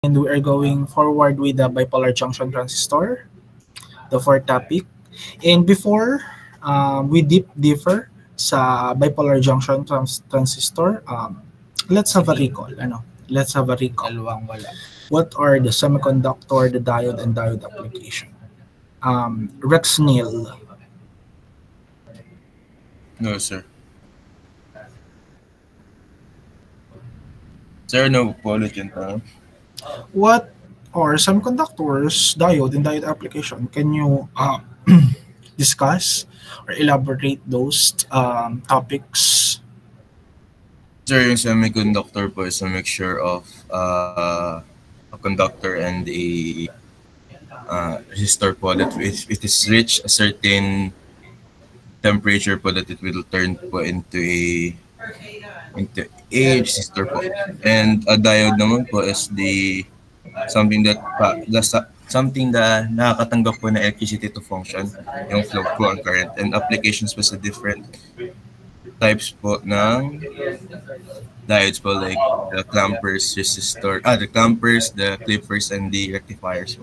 And we are going forward with the bipolar junction transistor, the fourth topic. And before we differ sa bipolar junction transistor, let's have a recall. Let's have a recall. What are the semiconductor, the diode, and diode application? Rex Neil. No, sir. Sir, no apology. What are semiconductors, diode, and diode application? Can you discuss or elaborate those topics? Sir, yung semiconductor po is a mixture of a conductor and a resistor po that it is reach a certain temperature po that it will turn po into a resistor po. And a diode naman po is something that nakakatanggap po na electricity to function, yung flow po ang current, and applications po sa different types po ng diodes po, like the clampers, the clampers, the clippers, and the rectifiers po.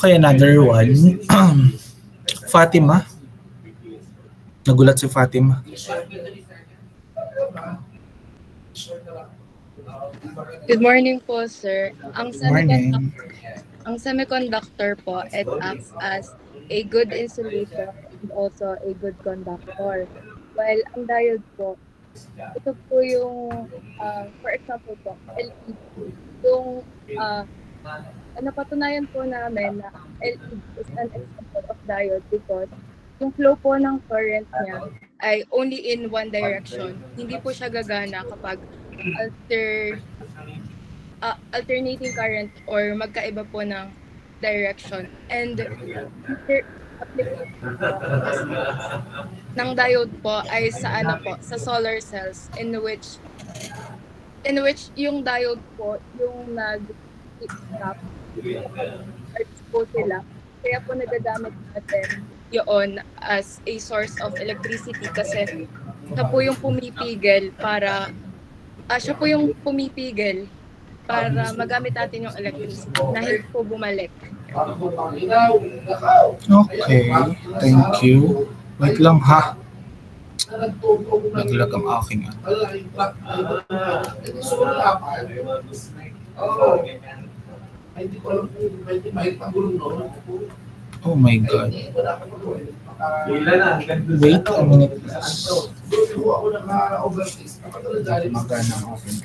Okay, another one. Fatima. Nagulat si Fatima. Good morning po, sir. Ang semiconductor po, it acts as a good insulator and also a good conductor. While ang diode po, ito po yung, for example po, LED. Yung, napatunayan po namin na LED is an example of diode because yung flow po ng current niya ay only in one direction. Hindi po siya gagana kapag alternating current or magkaiba po ng direction. And ng diode po ay sa sa solar cells in which yung diode po yung nag-stop po sila. Kaya po nagagamit natin yun as a source of electricity kasi siya po yung pumipigil para magamit natin yung electricity na hindi po bumalik. Okay, thank you. Wait lang ha. Naglag ang aking Oh my God. Wait a minute. Magana ang aking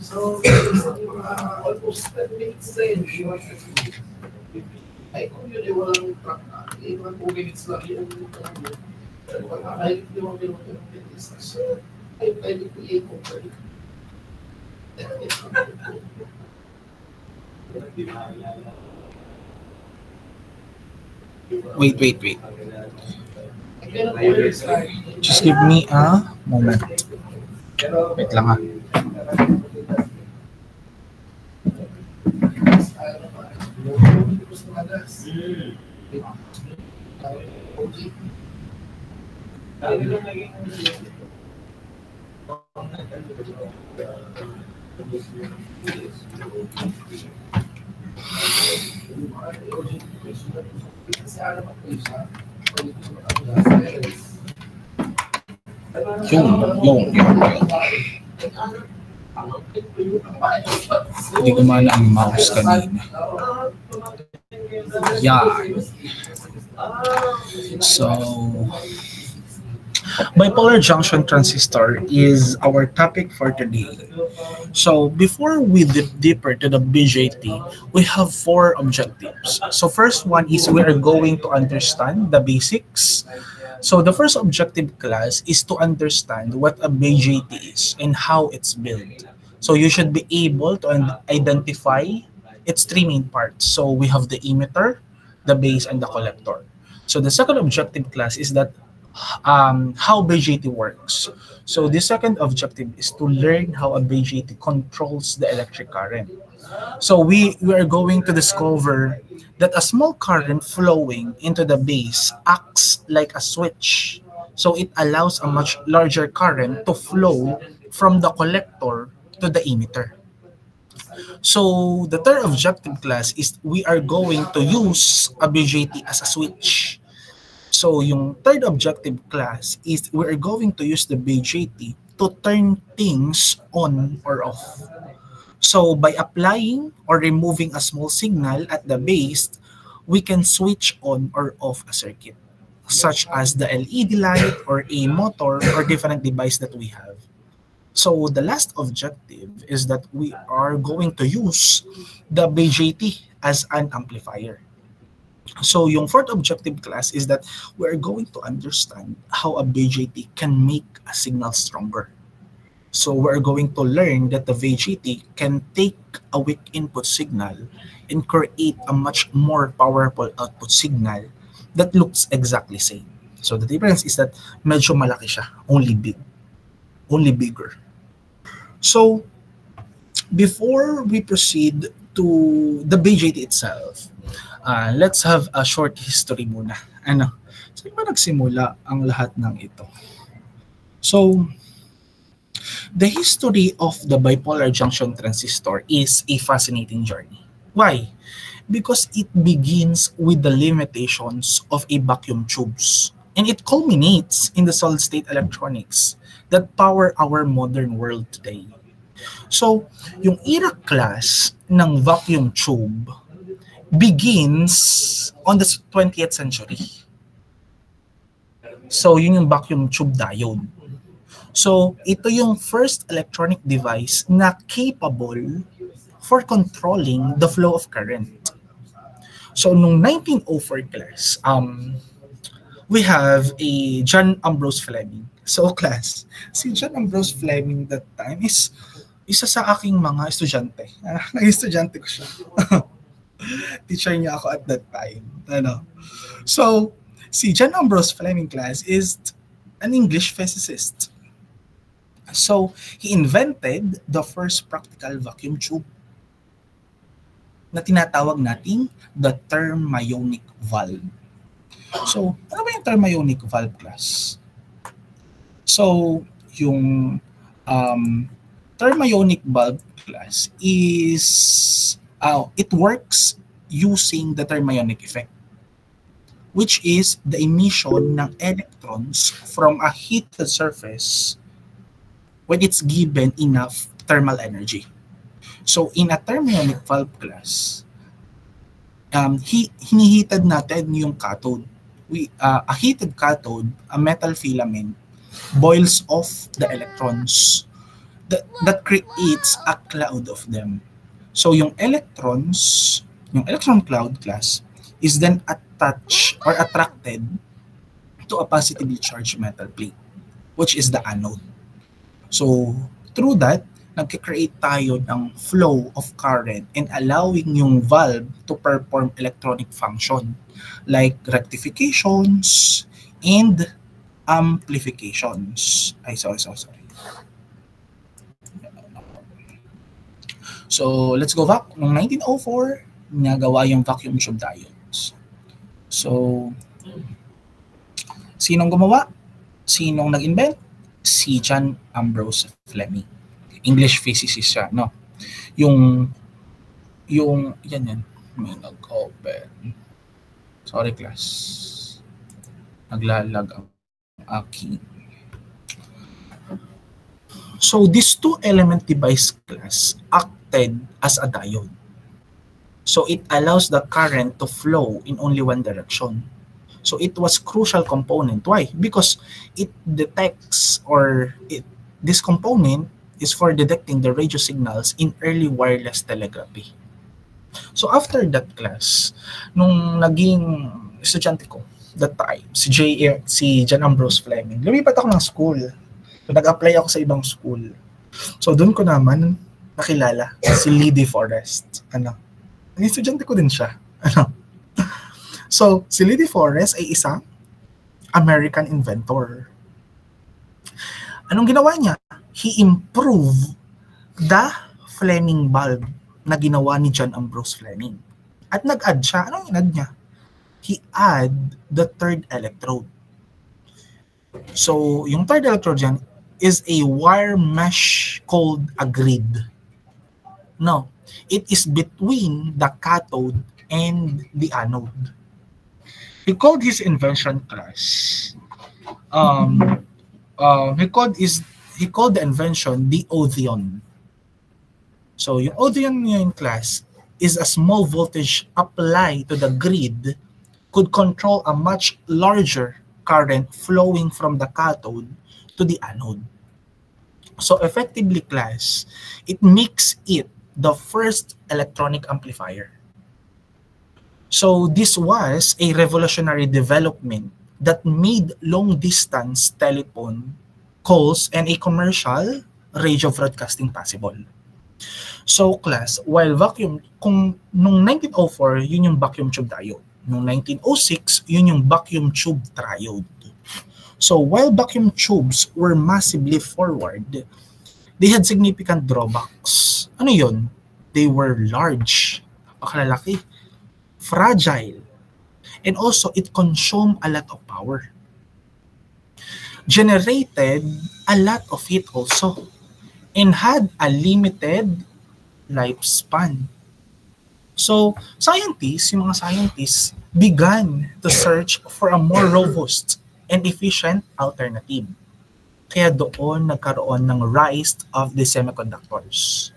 So, almost 10 minutes na yun. Ay, kung yun ay walang truck na, 2 minutes lang yun. Kahit hindi mo minutes na. So, ay, pwede ko i-compare. Wait. Just give me a moment. Wait lang ha. Yung. Hindi gumana ang mouse kanina. Yan. So, bipolar junction transistor is our topic for today. So, before we dip deeper to the BJT, we have 4 objectives. So, first one is we are going to understand the basics. So, the first objective class is to understand what a BJT is and how it's built. So, you should be able to identify its 3 main parts. So, we have the emitter, the base, and the collector. So, the second objective class is that how BJT works. So, the second objective is to learn how a BJT controls the electric current. So, we are going to discover that a small current flowing into the base acts like a switch. So, it allows a much larger current to flow from the collector to the emitter. So the third objective class is we are going to use a BJT as a switch. So yung third objective class is we are going to use the BJT to turn things on or off. So by applying or removing a small signal at the base, we can switch on or off a circuit, such as the LED light or a motor or different device that we have. So the last objective is that we are going to use the BJT as an amplifier. So yung fourth objective class is that we are going to understand how a BJT can make a signal stronger. So we're going to learn that the BJT can take a weak input signal and create a much more powerful output signal that looks exactly same. So the difference is that medyo malaki siya, only bigger. So before we proceed to the BJT itself, let's have a short history muna. Saan ba nagsimula ang lahat ng ito? So, the history of the bipolar junction transistor is a fascinating journey. Why? Because it begins with the limitations of a vacuum tubes, and it culminates in the solid-state electronics that power our modern world today. So, yung era class ng vacuum tube begins on the 20th century. So, yun yung vacuum tube diode. So, ito yung first electronic device na capable for controlling the flow of current. So, nung 1904 class, we have a John Ambrose Fleming. So, class, si John Ambrose Fleming that time is isa sa aking mga estudyante. Naging estudyante ko siya. Teacher niya ako at that time. So, si John Ambrose Fleming class is an English physicist. So, he invented the first practical vacuum tube na tinatawag nating the thermionic valve. So, ano ba yung thermionic valve class? So, yung thermionic valve class is, it works using the thermionic effect, which is the emission ng electrons from a heated surface when it's given enough thermal energy. So, in a thermionic valve class, hiniheated natin yung cathode. A heated cathode, a metal filament, boils off the electrons. That creates a cloud of them. So, yung electrons, yung electron cloud class, is then attached or attracted to a positively charged metal plate, which is the anode. So, through that, nagka-create tayo ng flow of current and allowing yung valve to perform electronic function like rectifications and amplifications. Sorry. So, let's go back. Noong 1904, nagawa yung vacuum tube diodes. So, sinong gumawa? Sinong nag-invent? Si John Ambrose Fleming. English physicist siya, no? Yung yan. May nag-open. Sorry, class. Naglalag ang aking. So, this two-element device class acted as a diode. So, it allows the current to flow in only one direction. So, it was crucial component. Why? Because it detects this component is for detecting the radio signals in early wireless telegraphy. So, after that class, nung naging estudyante ko, that time, si John Ambrose Fleming, lumipat ako ng school. So, nag-apply ako sa ibang school. So, doon ko naman nakilala si Lee De Forest. Ang estudyante ko din siya. So, si Lee De Forest ay isang American inventor. Anong ginawa niya? He improved the Fleming bulb na ginawa ni John Ambrose Fleming. At nag-add siya. Anong in-add niya? He add the third electrode. So, yung third electrode dyan, is a wire mesh called a grid. No, it is between the cathode and the anode. He called his invention class. He called the invention the Othion. So yung Othion yung class is a small voltage applied to the grid could control a much larger current flowing from the cathode to the anode. So effectively, class, it makes it the first electronic amplifier. So this was a revolutionary development that made long-distance telephone calls and a commercial radio broadcasting possible. So class, while kung nung 1904, yun yung vacuum tube diode. Nung 1906, yun yung vacuum tube triode. So while vacuum tubes were massively forward, they had significant drawbacks. Ano yun? They were large, napakalalaki, fragile, and also it consumed a lot of power. Generated a lot of heat also, and had a limited lifespan. So, yung mga scientists began to search for a more robust and efficient alternative. Kaya doon nagkaroon ng rise of the semiconductors.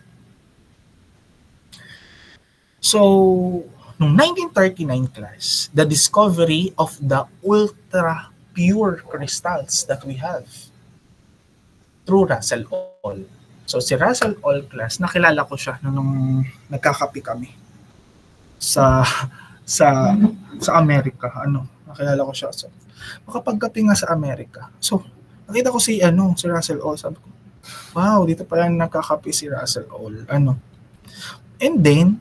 So, noong 1939 class, the discovery of the ultra pure crystals that we have through Russell All. So si Russell All class, nakilala ko siya nung nagkakape kami sa Amerika. Nakilala ko siya. So, makapagkape nga sa Amerika. So, nakita ko si Russell All. Sabi ko, wow, dito pala nagkakape si Russell All. And then,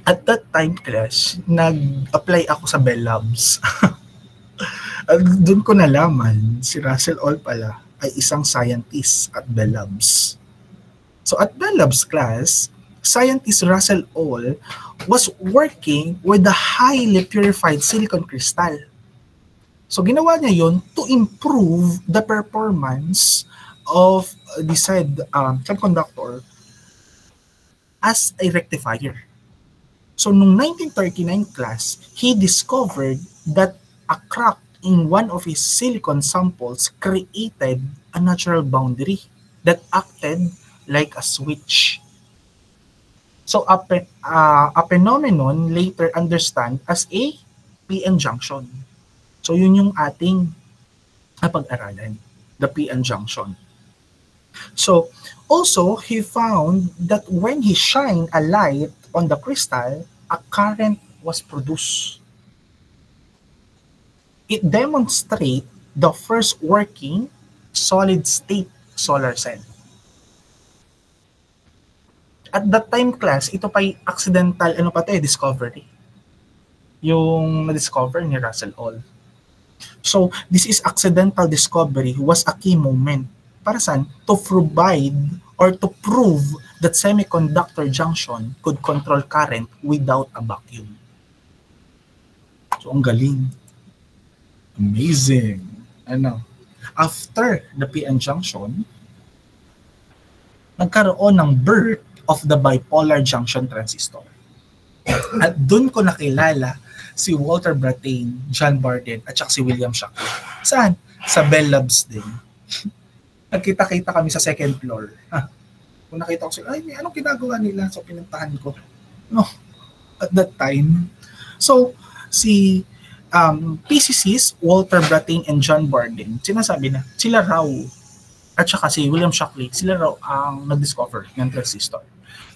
at that time, class, nag-apply ako sa Bell Labs. Doon ko nalaman, si Russell All pala ay isang scientist at Bell Labs. So at Bell Labs class, scientist Russell All was working with the highly purified silicon crystal. So ginawa niya yun to improve the performance of the said semiconductor as a rectifier. So, noong 1939 class, he discovered that a crack in one of his silicon samples created a natural boundary that acted like a switch. So, a phenomenon later understood as a PN junction. So, yun yung ating pag-aralan, the PN junction. So, also, he found that when he shined a light on the crystal, a current was produced. It demonstrates the first working solid-state solar cell. At that time, class, ito pa'y accidental, discovery. Yung na-discover ni Russell All. So, this is accidental discovery was a key moment. Para saan? To provide or to prove that semiconductor junction could control current without a vacuum. So, ang galing. Amazing. After the PN junction, nagkaroon ng birth of the bipolar junction transistor. At dun ko nakilala si Walter Brattain, John Bardeen, at saka si William Shockley. Saan? Sa Bell Labs din. Nagkita-kita kami sa second floor. Kung nakita ko sila, anong ginagawa nila? So, pinuntahan ko. At that time. So, si PCCs, Walter Brattain and John Bardeen, sinasabi na, sila raw, at saka si William Shockley, sila raw ang nag-discover ng transistor.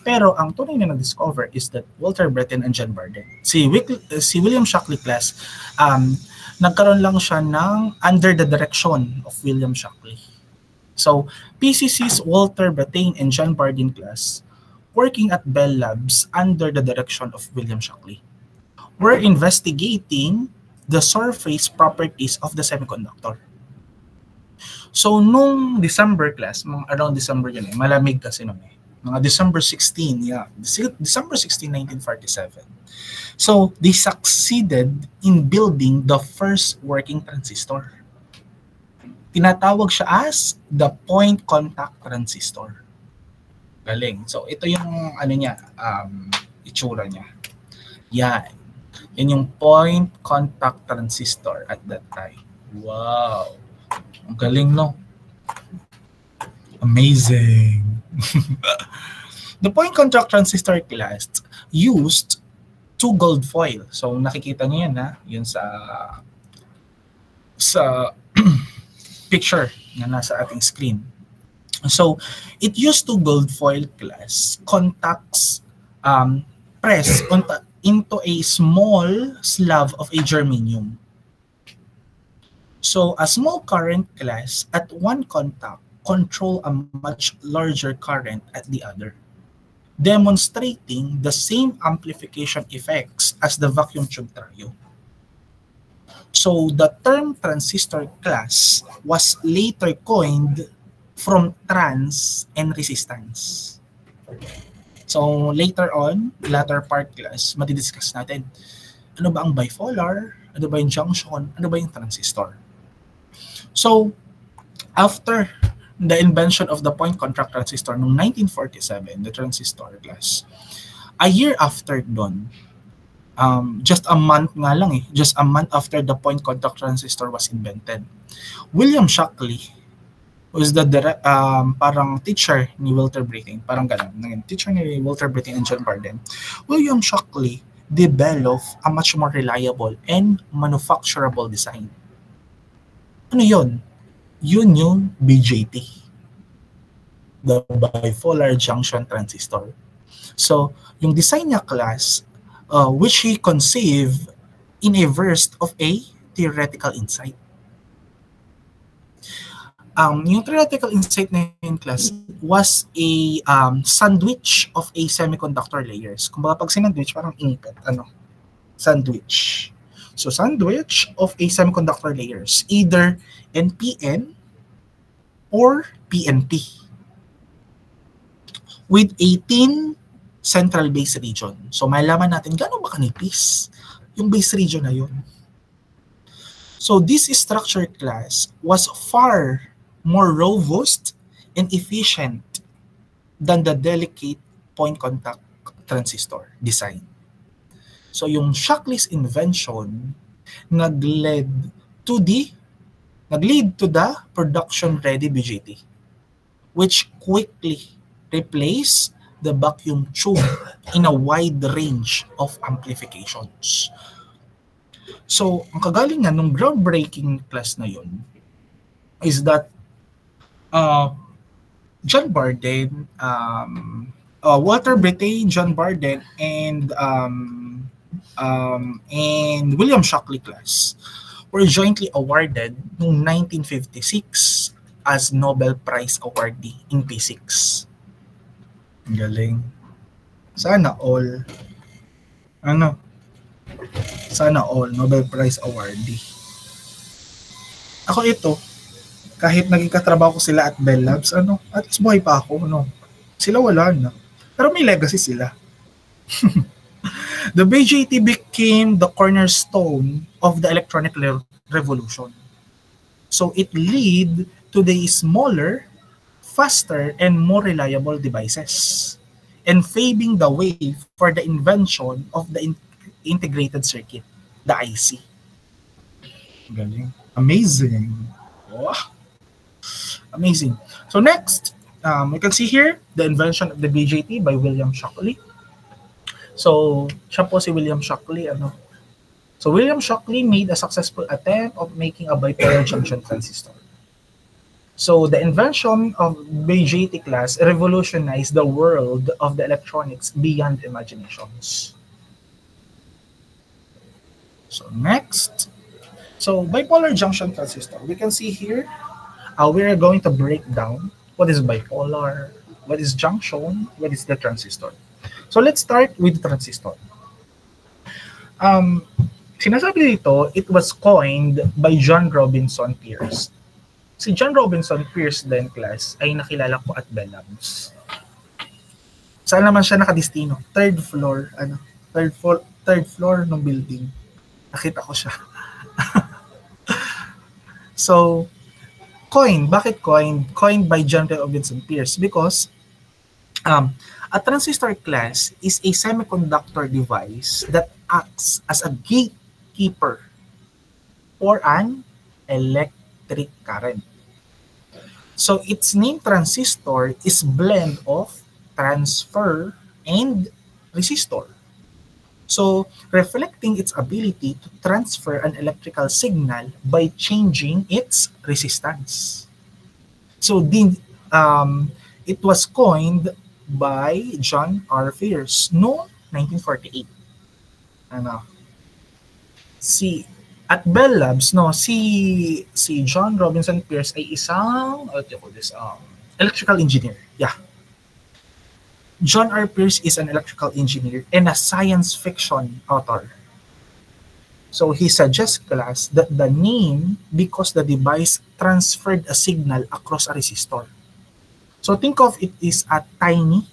Pero ang tunay na nag-discover is that Walter Brattain and John Bardeen. Si William Shockley class, nagkaroon lang siya ng under the direction of William Shockley. So, PCC's Walter Brattain and John Bardeen class, working at Bell Labs under the direction of William Shockley, were investigating the surface properties of the semiconductor. So, nung December class, around December yun malamig kasi noon mga December 16, December 16, 1947. So, they succeeded in building the first working transistor. Tinatawag siya as the point contact transistor. Galing. So ito yung ano niya, itsura niya. Yan. Yan yung point contact transistor at that time. Wow. Ang galing, no? Amazing. The point contact transistor class used 2 gold foil. So nakikita niyo yan, ha? Yun sa picture na nasa ating screen. So it used 2 gold foil glass contacts pressed into a small slab of a germanium. So a small current glass at one contact control a much larger current at the other, demonstrating the same amplification effects as the vacuum tube trio. So the term transistor class was later coined from trans and resistance. So later on, latter part class, matidiscuss natin ano ba ang bipolar, ano ba yung junction, ano ba yung transistor. So after the invention of the point contact transistor noong 1947, the transistor class, a year after doon, just a month nga lang just a month after the point contact transistor was invented, William Shockley was the parang teacher ni Walter Brattain, parang ganun, teacher ni Walter Brattain and John Barden. William Shockley developed a much more reliable and manufacturable design. Ano yun? Yun yung BJT, the bipolar junction transistor. So, yung design niya class, which he conceived in a burst of a theoretical insight. Yung theoretical insight na yun class was a sandwich of a semiconductor layers. Kung baka pag sinandwich, parang input, sandwich. So sandwich of a semiconductor layers, either NPN or PNP, with 18 central base region. So malaman natin gaano ba kanipis yung base region na yun. So this structure class was far more robust and efficient than the delicate point contact transistor design. So yung Shockley's invention nag-lead to the production-ready BJT, which quickly replaced the vacuum tube in a wide range of amplifications. So ang kagalingan ng groundbreaking class na yun is that John Barden, Walter Brattain, John Barden, and William Shockley class were jointly awarded noong 1956 as Nobel Prize awardee in physics. Galing. Sana all. Sana all Nobel Prize awardee. Ako ito, kahit naging katrabaho ko sila at Bell Labs, at least buhay pa ako, Sila wala na. Pero may legacy sila. The BJT became the cornerstone of the electronic revolution. So it led to the smaller, faster, and more reliable devices, and paving the way for the invention of the integrated circuit, the IC. Galing. Amazing. Wow. Amazing. So next, we can see here the invention of the BJT by William Shockley. So, siya po si William Shockley. So, William Shockley made a successful attempt of making a bipolar junction transistor. So, the invention of BJT class revolutionized the world of the electronics beyond imaginations. So, next. So, bipolar junction transistor. We can see here, we are going to break down what is bipolar, what is junction, what is the transistor. So let's start with the transistor. Sinasabi dito, it was coined by John Robinson Pierce. Si John Robinson Pierce din class ay nakilala ko at Bell Labs. Saan naman siya nakadistino? Third floor ng building. Nakita ko siya. So, Coined. Bakit coined? Coined by John Robinson Pierce because a transistor class is a semiconductor device that acts as a gatekeeper for an electric current. So its name transistor is blend of transfer and resistor. So reflecting its ability to transfer an electrical signal by changing its resistance. So it was coined by John R. Pierce noong 1948. Ano? At Bell Labs, no, si John Robinson Pierce ay isang electrical engineer. Yeah. John R. Pierce is an electrical engineer and a science fiction author. So he suggests class that the name because the device transferred a signal across a resistor. So think of it as a tiny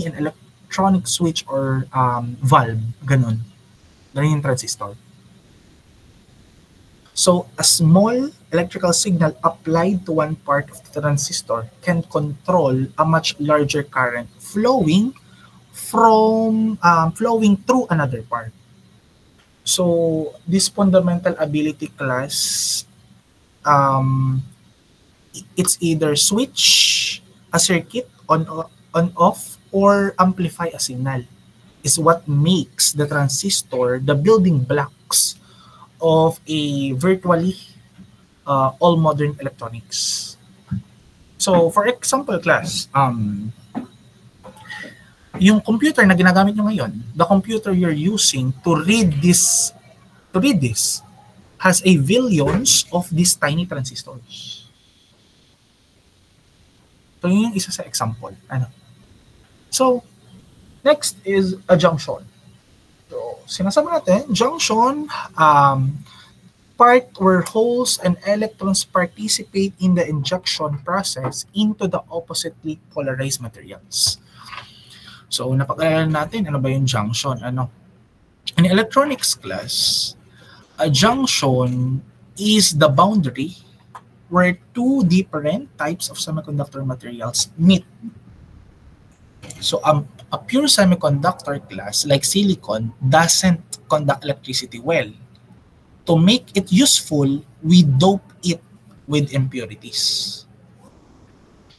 and electronic switch or valve, ganun. Ganun yung transistor. So a small electrical signal applied to one part of the transistor can control a much larger current flowing through another part. So this fundamental ability class, it's either switch a circuit on off or amplify a signal is what makes the transistor the building blocks of a virtually all modern electronics. So for example class, yung computer na ginagamit nyo ngayon, the computer you're using to read this has a billions of these tiny transistors. So yun yung isa sa example. So next is a junction. So sinasabi natin, junction, part where holes and electrons participate in the injection process into the oppositely polarized materials. So napag-alalan natin, ano ba yung junction? In electronics class, a junction is the boundary where two different types of semiconductor materials meet. So a pure semiconductor class like silicon doesn't conduct electricity well. To make it useful, we dope it with impurities.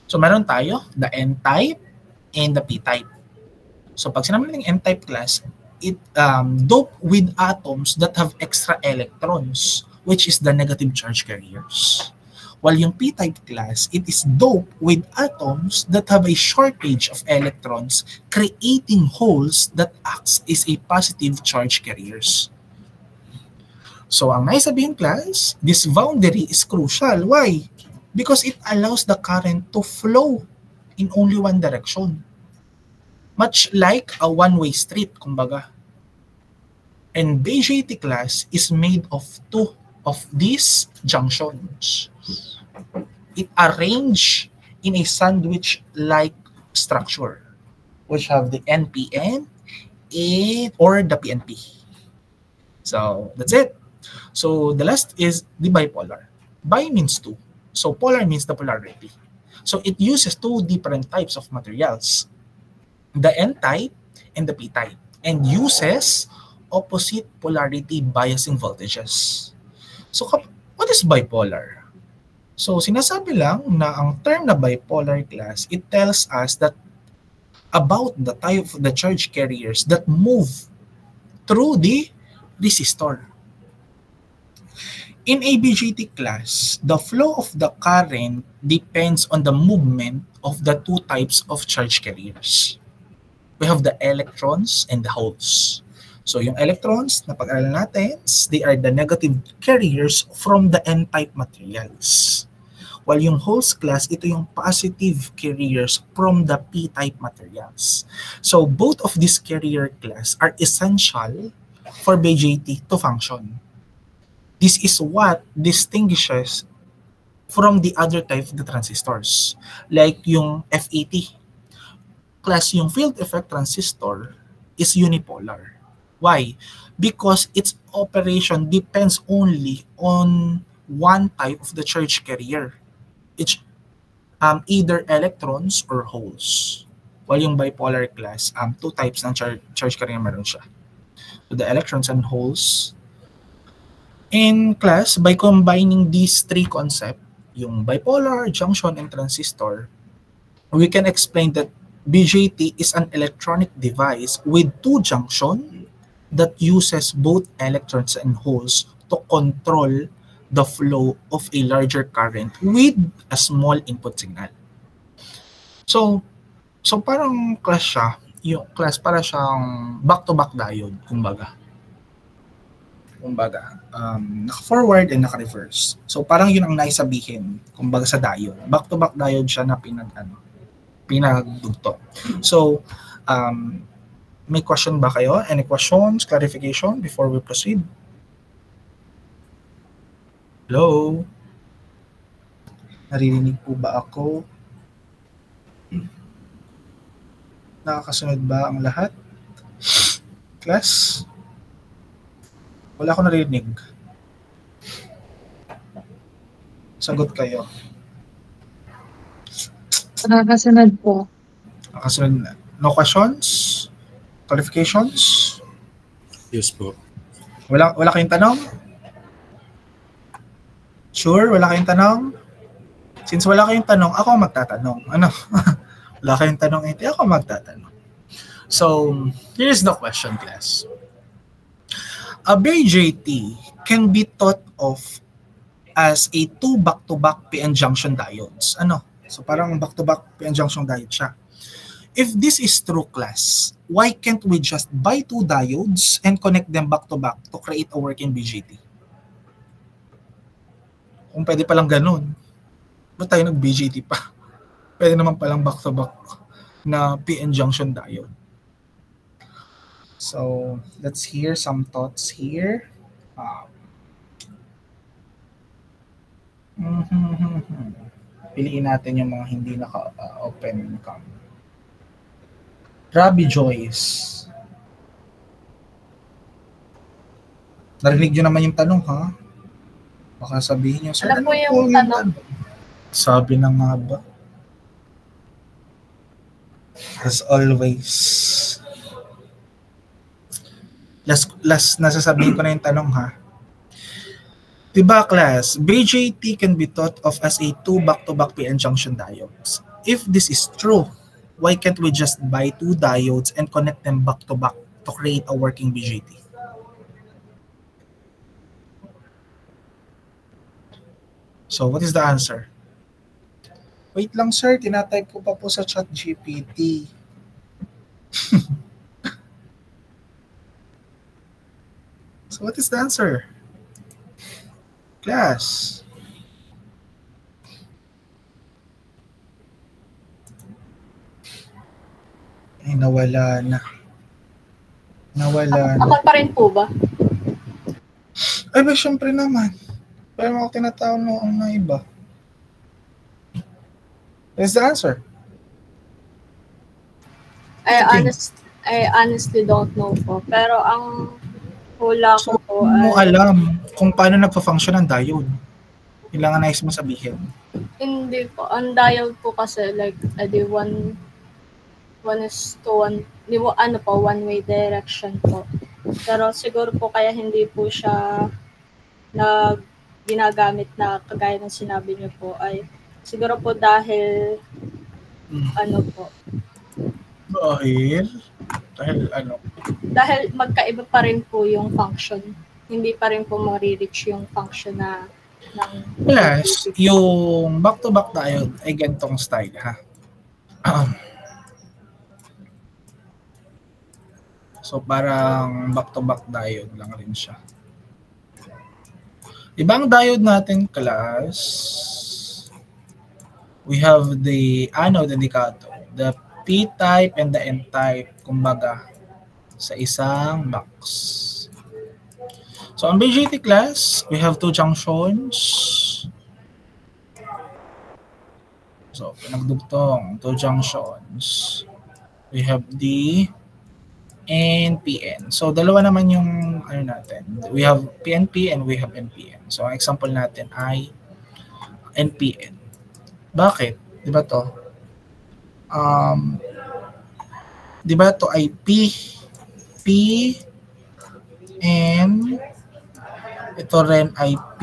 So meron tayo, the N-type and the P-type. So pag sinabi natin N-type class, it dope with atoms that have extra electrons, which is the negative charge carriers. While yung P-type class, it is doped with atoms that have a shortage of electrons, creating holes that acts as a positive charge carriers. So ang naisabihin class, this boundary is crucial. Why? Because it allows the current to flow in only one direction. Much like a one-way street, kumbaga. And BJT class is made of two of these junctions. It arranged in a sandwich-like structure, which have the NPN or the PNP. So that's it. So the last is the bipolar. Bi means two. So polar means the polarity. So it uses two different types of materials, the N-type and the P-type, and uses opposite polarity biasing voltages. So what is bipolar? So sinasabi lang na ang term na bipolar class, it tells us that about the type of the charge carriers that move through the resistor. In a BJT class, the flow of the current depends on the movement of the two types of charge carriers. We have the electrons and the holes. So yung electrons, na pag-aralan natin, they are the negative carriers from the N-type materials. While yung holes class, ito yung positive carriers from the P-type materials. So both of these carrier class are essential for BJT to function. This is what distinguishes from the other type of the transistors. Like yung F80 class, yung field effect transistor is unipolar. Why? Because its operation depends only on one type of the charge carrier. It's either electrons or holes. While yung bipolar class, two types ng charge carrier meron siya. So the electrons and holes. In class, by combining these three concepts, yung bipolar, junction, and transistor, we can explain that BJT is an electronic device with two junctions that uses both electrons and holes to control the flow of a larger current with a small input signal. So parang class siya, yung class para siyang back-to-back diode, kumbaga. Naka-forward and naka-reverse. So parang yun ang naisabihin, kumbaga sa diode. Back-to-back diode siya na pinagdugto. So, may question ba kayo? Any questions, clarification before we proceed? Hello? Naririnig po ba ako? Nakakasunod ba ang lahat? Class? Wala akong narinig. Sagot kayo. Nakakasunod po. Nakasunod. No questions? Qualifications? Yes po. Wala kayong tanong? Sure? Wala kayong tanong? Since wala kayong tanong, ako magtatanong. Ano? Wala kayong tanong, hindi ako magtatanong. So, here's the question, class. A BJT can be thought of as a two back-to-back PN junction diodes. Ano? So parang back-to-back PN junction diode siya. If this is true, class, why can't we just buy two diodes and connect them back-to-back to create a working BJT? Kung pwede palang ganun, ba't tayo nag-BJT pa? Pwede naman palang back-to-back na PN junction diode. So, let's hear some thoughts here. Piliin natin yung mga hindi naka-open cam. Rabi Joyce. Narinig nyo naman yung tanong, ha? Baka sabihin nyo. Alam mo yung tanong. Sabi na nga ba? As always. Last nasasabihin ko na yung tanong, ha? Diba, class, BJT can be thought of as a two back-to-back PN junction diodes. If this is true, why can't we just buy two diodes and connect them back-to-back to create a working BJT? So, what is the answer? Wait lang, sir. Tinatype ko pa po sa ChatGPT. So, what is the answer? Class. Ay, nawala na. Ako pa rin po ba? Ay, ba, syempre naman. Pero ako tinatawag noong na iba. What is the answer? I honestly don't know po. Pero ang hula ko po mo alam kung paano nagpa-function ang diode. Kailangan nais mo sabihin. Hindi po. Ang diode po kasi like one is to one, one way direction po. Pero siguro po kaya hindi po siya ginagamit na kagaya ng sinabi niyo po ay siguro po dahil Dahil magkaiba pa rin po yung function. Hindi pa rin po ma-reach yung function na plus, yung back-to-back diode ay gantong style, ha? So, parang back-to-back diode lang rin siya. Ibang diode natin, class, we have the anode and the cathode. The P-type and the N-type, kumbaga, sa isang box. So, on BJT class, we have two junctions. So, pinagdugtong, two junctions. We have the and PN. So dalawa naman yung ano natin. We have PNP and we have NPN. So ang example natin ay NPN. Bakit? 'Di ba to? Um, 'Di ba to ay P and ito rin ay P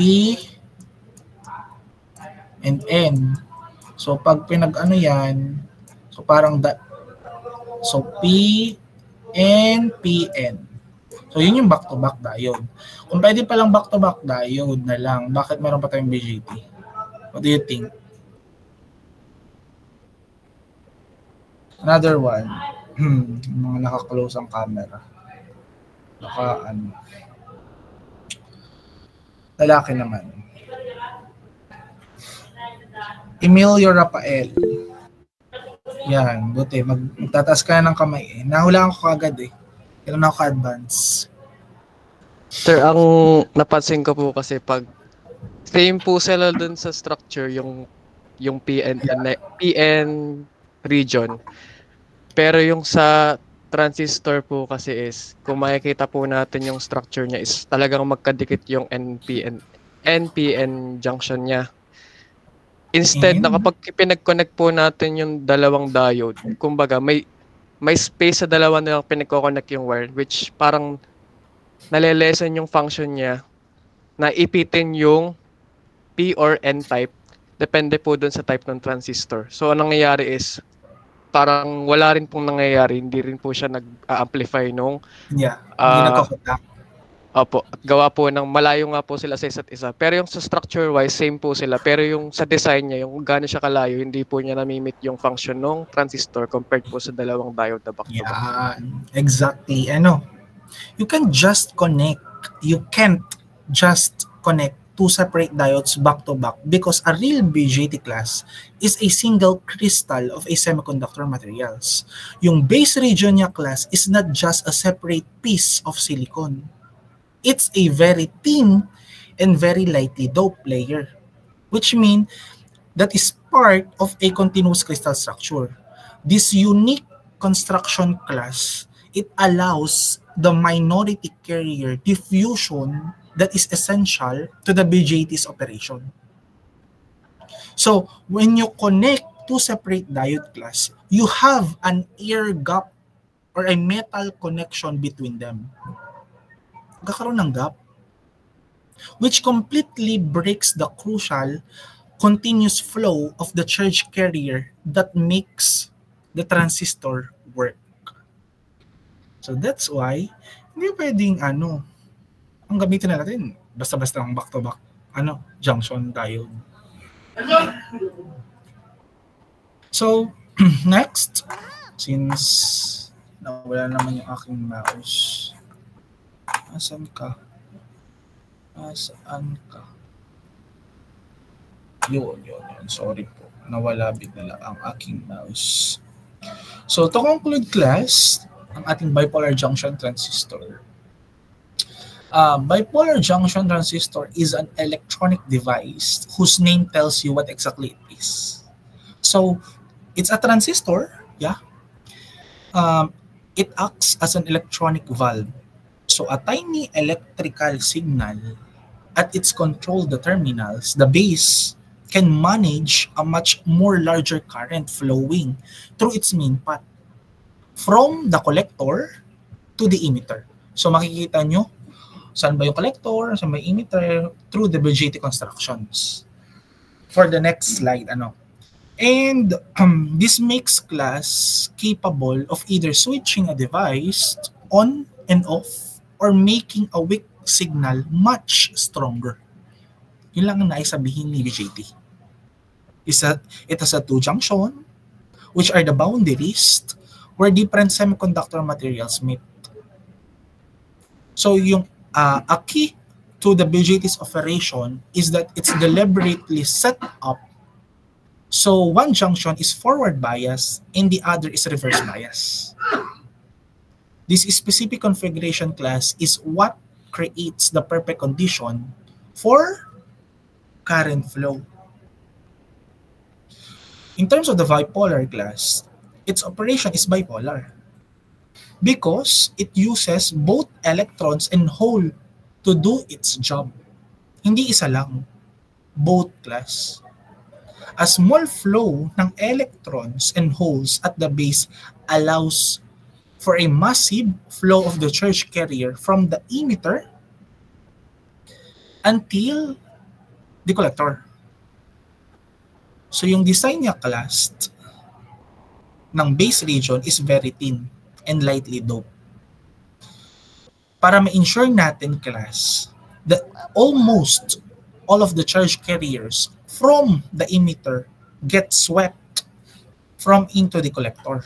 and N. So pag pinag-ano yan, so parang so P and PN. So yun yung back-to-back diode. Kung pwede palang back-to-back diode na lang, bakit meron pa tayong BJT? What do you think? Another one. Mga naka-close ang camera. Lalaki naman. Emilio Rafael. Yan, buti. Magtataas ka na ng kamay eh. Nahulaan ko kagad eh. Kailan ako ka-advance. Sir, ang napansin ko po kasi pag same po sila dun sa structure, yung PN region. Pero yung sa transistor po kasi is, kung makikita po natin yung structure niya is talagang magkadikit yung NPN junction niya. Instead, na kapag pinag-connect po natin yung dalawang diode, kumbaga may space sa dalawa nilang pinag-connect yung wire, which parang nalilesen yung function niya na ipitin yung P or N type, depende po dun sa type ng transistor. So, anong nangyayari is, parang wala rin pong nangyayari, hindi rin po siya nag-amplify nung hindi nagko-contact. Opo, at gawa po ng malayo nga po sila sa isa't isa. Pero yung sa structure-wise, same po sila. Pero yung sa design niya, yung gano'n siya kalayo, hindi po niya namimit yung function ng transistor compared po sa dalawang diode na back-to-back. Yeah, exactly. You can't just connect two separate diodes back-to-back because a real BJT class is a single crystal of a semiconductor materials. Yung base region niya class is not just a separate piece of silicon. It's a very thin and very lightly doped layer, which means that is part of a continuous crystal structure. This unique construction class, it allows the minority carrier diffusion that is essential to the BJT's operation. So, when you connect two separate diode class, you have an air gap or a metal connection between them. Magkakaroon ng gap, which completely breaks the crucial continuous flow of the charge carrier that makes the transistor work. So that's why, hindi pwedeng ang gamitin na natin, basta-basta ng back-to-back, junction diode. So, next, since nawala naman yung aking mouse, Asan ka? Yun. Sorry po. Nawala bigla ang aking mouse. So, to conclude class, ang ating bipolar junction transistor. Bipolar junction transistor is an electronic device whose name tells you what exactly it is. So, it's a transistor, yeah. It acts as an electronic valve. So a tiny electrical signal at its control the terminals, the base can manage a much more larger current flowing through its main path from the collector to the emitter. So makikita nyo, saan ba yung collector, saan ba yung emitter, through the BJT constructions. For the next slide, And this makes class capable of either switching a device on and off or making a weak signal much stronger. Yun lang ang naisabihin ni BJT. It has a two junction, which are the boundaries where different semiconductor materials meet. So yung a key to the BJT's operation is that it's deliberately set up so one junction is forward bias and the other is reverse bias. This specific configuration class is what creates the perfect condition for current flow. In terms of the bipolar class, its operation is bipolar. because it uses both electrons and hole to do its job. Hindi isa lang, both class. A small flow ng electrons and holes at the base allows for a massive flow of the charge carrier from the emitter until the collector. So yung design niya class ng base region is very thin and lightly doped. Para ma-ensure natin class that almost all of the charge carriers from the emitter get swept from into the collector.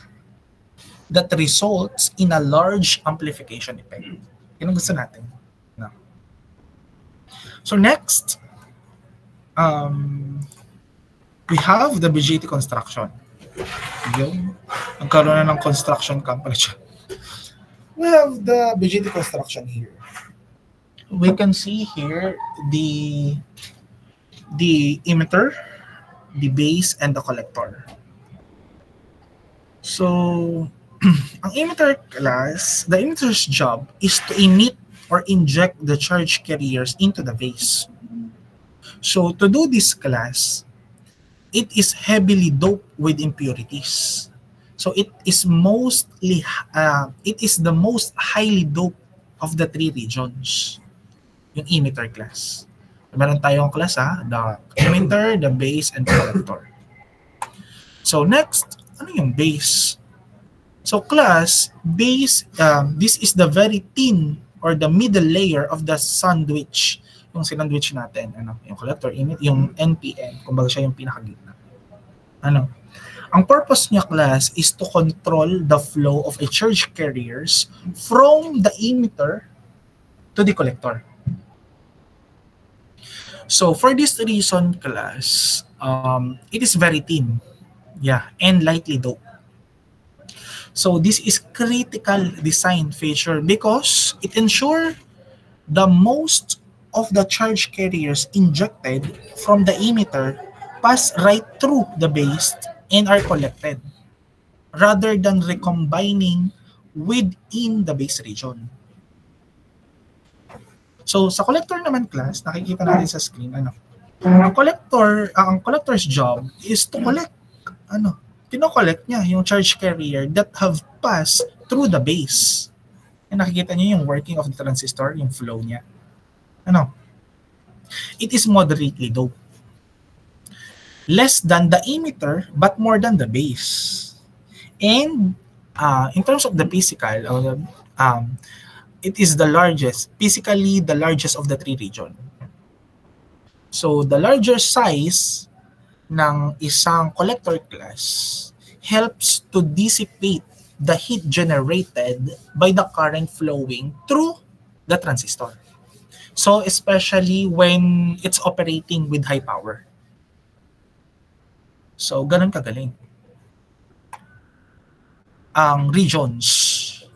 That results in a large amplification effect. Yun ang gusto natin. No. So next, we have the BJT construction. Yung nagkaroon na ng construction company siya. We have the BJT construction here. We can see here the emitter, the base, and the collector. So, ang emitter class, the emitter's job is to emit or inject the charge carriers into the base. So, to do this class, it is heavily doped with impurities. So, it is the most highly doped of the three regions, yung emitter class. Meron tayong class, the emitter, the base, and the collector. So next, ano yung base? So class, base, this is the very thin or the middle layer of the sandwich. Yung sinandwich natin, yung collector, yung NPN, kumbaga siya yung pinakagitna. Ang purpose niya class is to control the flow of a charge carriers from the emitter to the collector. So for this reason class, it is very thin, and lightly doped. So this is critical design feature because it ensures the most of the charge carriers injected from the emitter pass right through the base and are collected rather than recombining within the base region. So sa collector naman class, nakikita natin sa screen, ang collector's job is to collect, kino-collect niya yung charge carrier that have passed through the base. And nakikita niyo yung working of the transistor, yung flow niya. It is moderately doped. Less than the emitter, but more than the base. And in terms of the physical, it is the largest, physically the largest of the three region. So the larger size ng isang collector class helps to dissipate the heat generated by the current flowing through the transistor. So especially when it's operating with high power. So ganun kagaling ang regions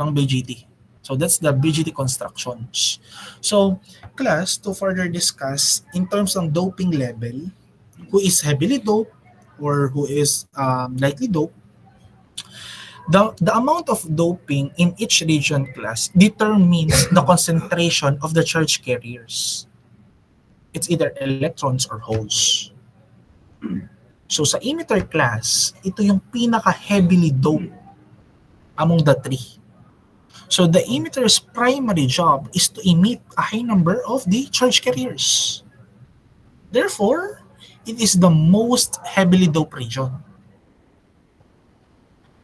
ng BJT. So that's the BJT constructions. So class, to further discuss in terms of doping level, who is heavily doped or who is lightly doped, the amount of doping in each region class determines the concentration of the charge carriers. It's either electrons or holes. So sa emitter class, ito yung pinaka-heavily doped among the three. So the emitter's primary job is to emit a high number of the charge carriers. Therefore, it is the most heavily doped region.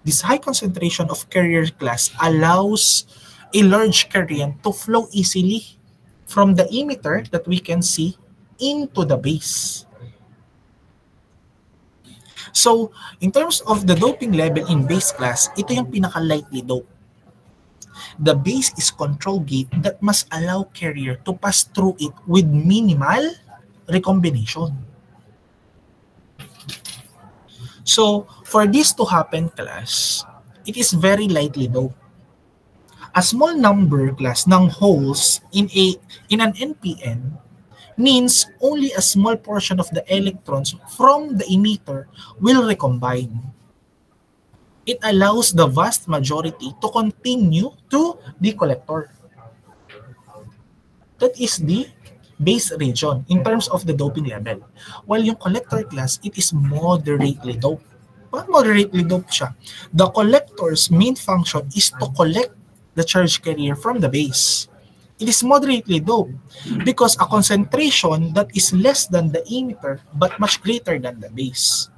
This high concentration of carrier class allows a large current to flow easily from the emitter that we can see into the base. So, in terms of the doping level in base class, ito yung pinaka-lightly doped. The base is control gate that must allow carrier to pass through it with minimal recombination. So, for this to happen, class, it is very lightly doped. A small number, class, ng holes in an NPN means only a small portion of the electrons from the emitter will recombine. it allows the vast majority to continue to the collector. That is the base region in terms of the doping level. While yung collector class, it is moderately doped. But moderately doped siya. The collector's main function is to collect the charge carrier from the base. It is moderately doped because a concentration that is less than the emitter but much greater than the base.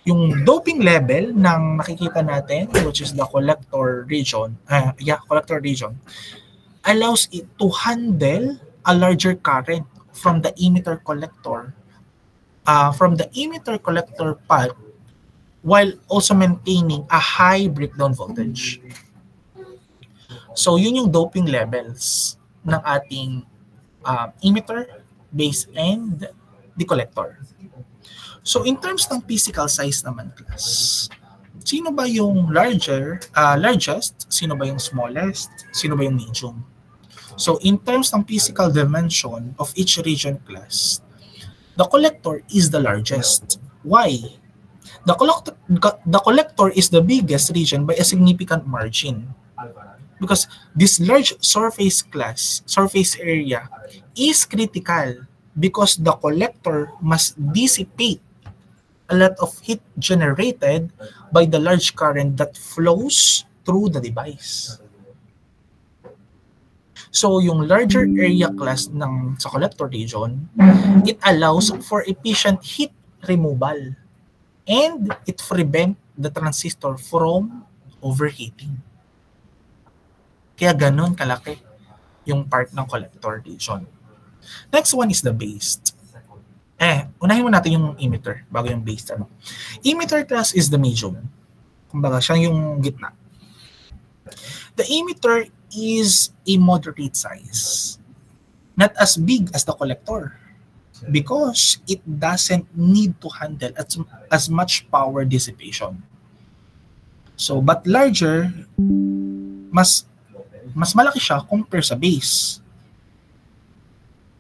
Yung doping level ng nakikita natin, which is the collector region, collector region, allows it to handle a larger current from the emitter collector pulp while also maintaining a high breakdown voltage. So yun yung doping levels ng ating emitter, base, and the collector. So in terms ng physical size naman, class, sino ba yung largest, sino ba yung smallest, sino ba yung medium? So in terms ng physical dimension of each region, class, the collector is the largest. Why? The collector is the biggest region by a significant margin. Because this large surface area is critical because the collector must dissipate a lot of heat generated by the large current that flows through the device. So yung larger area class sa collector region, it allows for efficient heat removal and it prevents the transistor from overheating. Kaya ganun kalaki yung part ng collector region. Next one is the base. Unahin mo natin yung emitter bago yung base. Emitter class is the medium. Kumbaga, siya yung gitna. The emitter is a moderate size. Not as big as the collector because it doesn't need to handle as much power dissipation. So, but larger, mas malaki siya compare sa base.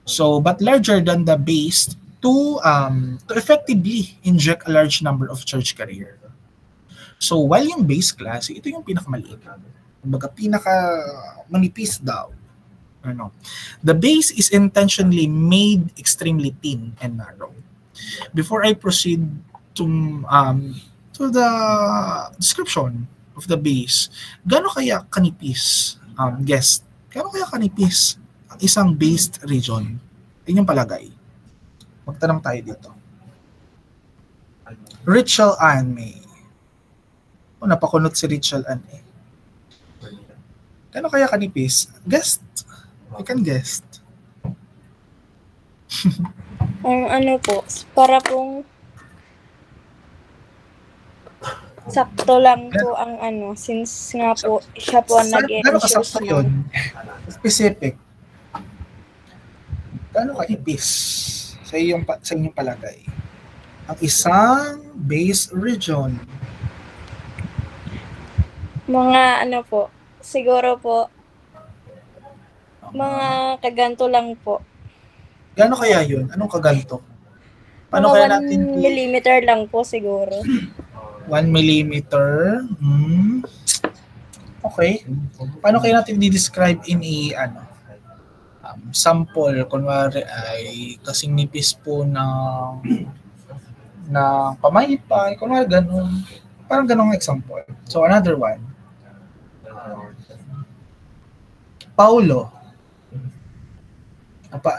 So, but larger than the base to effectively inject a large number of charge carrier. So, while yung base class, ito yung pinakamaliit. Kumbaga, pinakamanipis daw. The base is intentionally made extremely thin and narrow. Before I proceed to the description of the base, gaano kaya kanipis, guest? Gaano kaya kanipis ang isang based region? Yun yung palagay. Magtanong tayo dito. Rachel Ann May. Napakunot si Rachel Ann May. Gaano kaya kanipis? Guest. You can guess. Ang para pong sakto lang po ang since nga po siya po ang nag-e-ensure yun? Specific. Gaano kanipis sa inyong palagay ang isang base region? Mga siguro po mga kaganto lang po. Gaano kaya yun? Anong kaganto? Paano kaya natin 1 millimeter lang po siguro. 1 millimeter? Okay. Paano kaya natin di-describe in sample? Kunwari ay kasing nipis po ng pamaypay. Kunwari ganun. Parang ganung example. So another one. Paulo.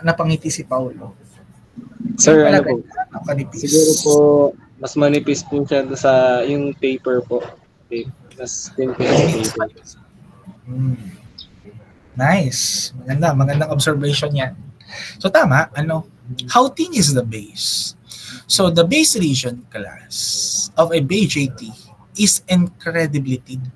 Napangiti si Paulo. Sir, po? Siguro po, mas manipis po siya sa yung paper po. Mas thin po yung paper. Nice. Magandang observation yan. So tama, how thin is the base? So the base region class of a BJT is incredibly thin.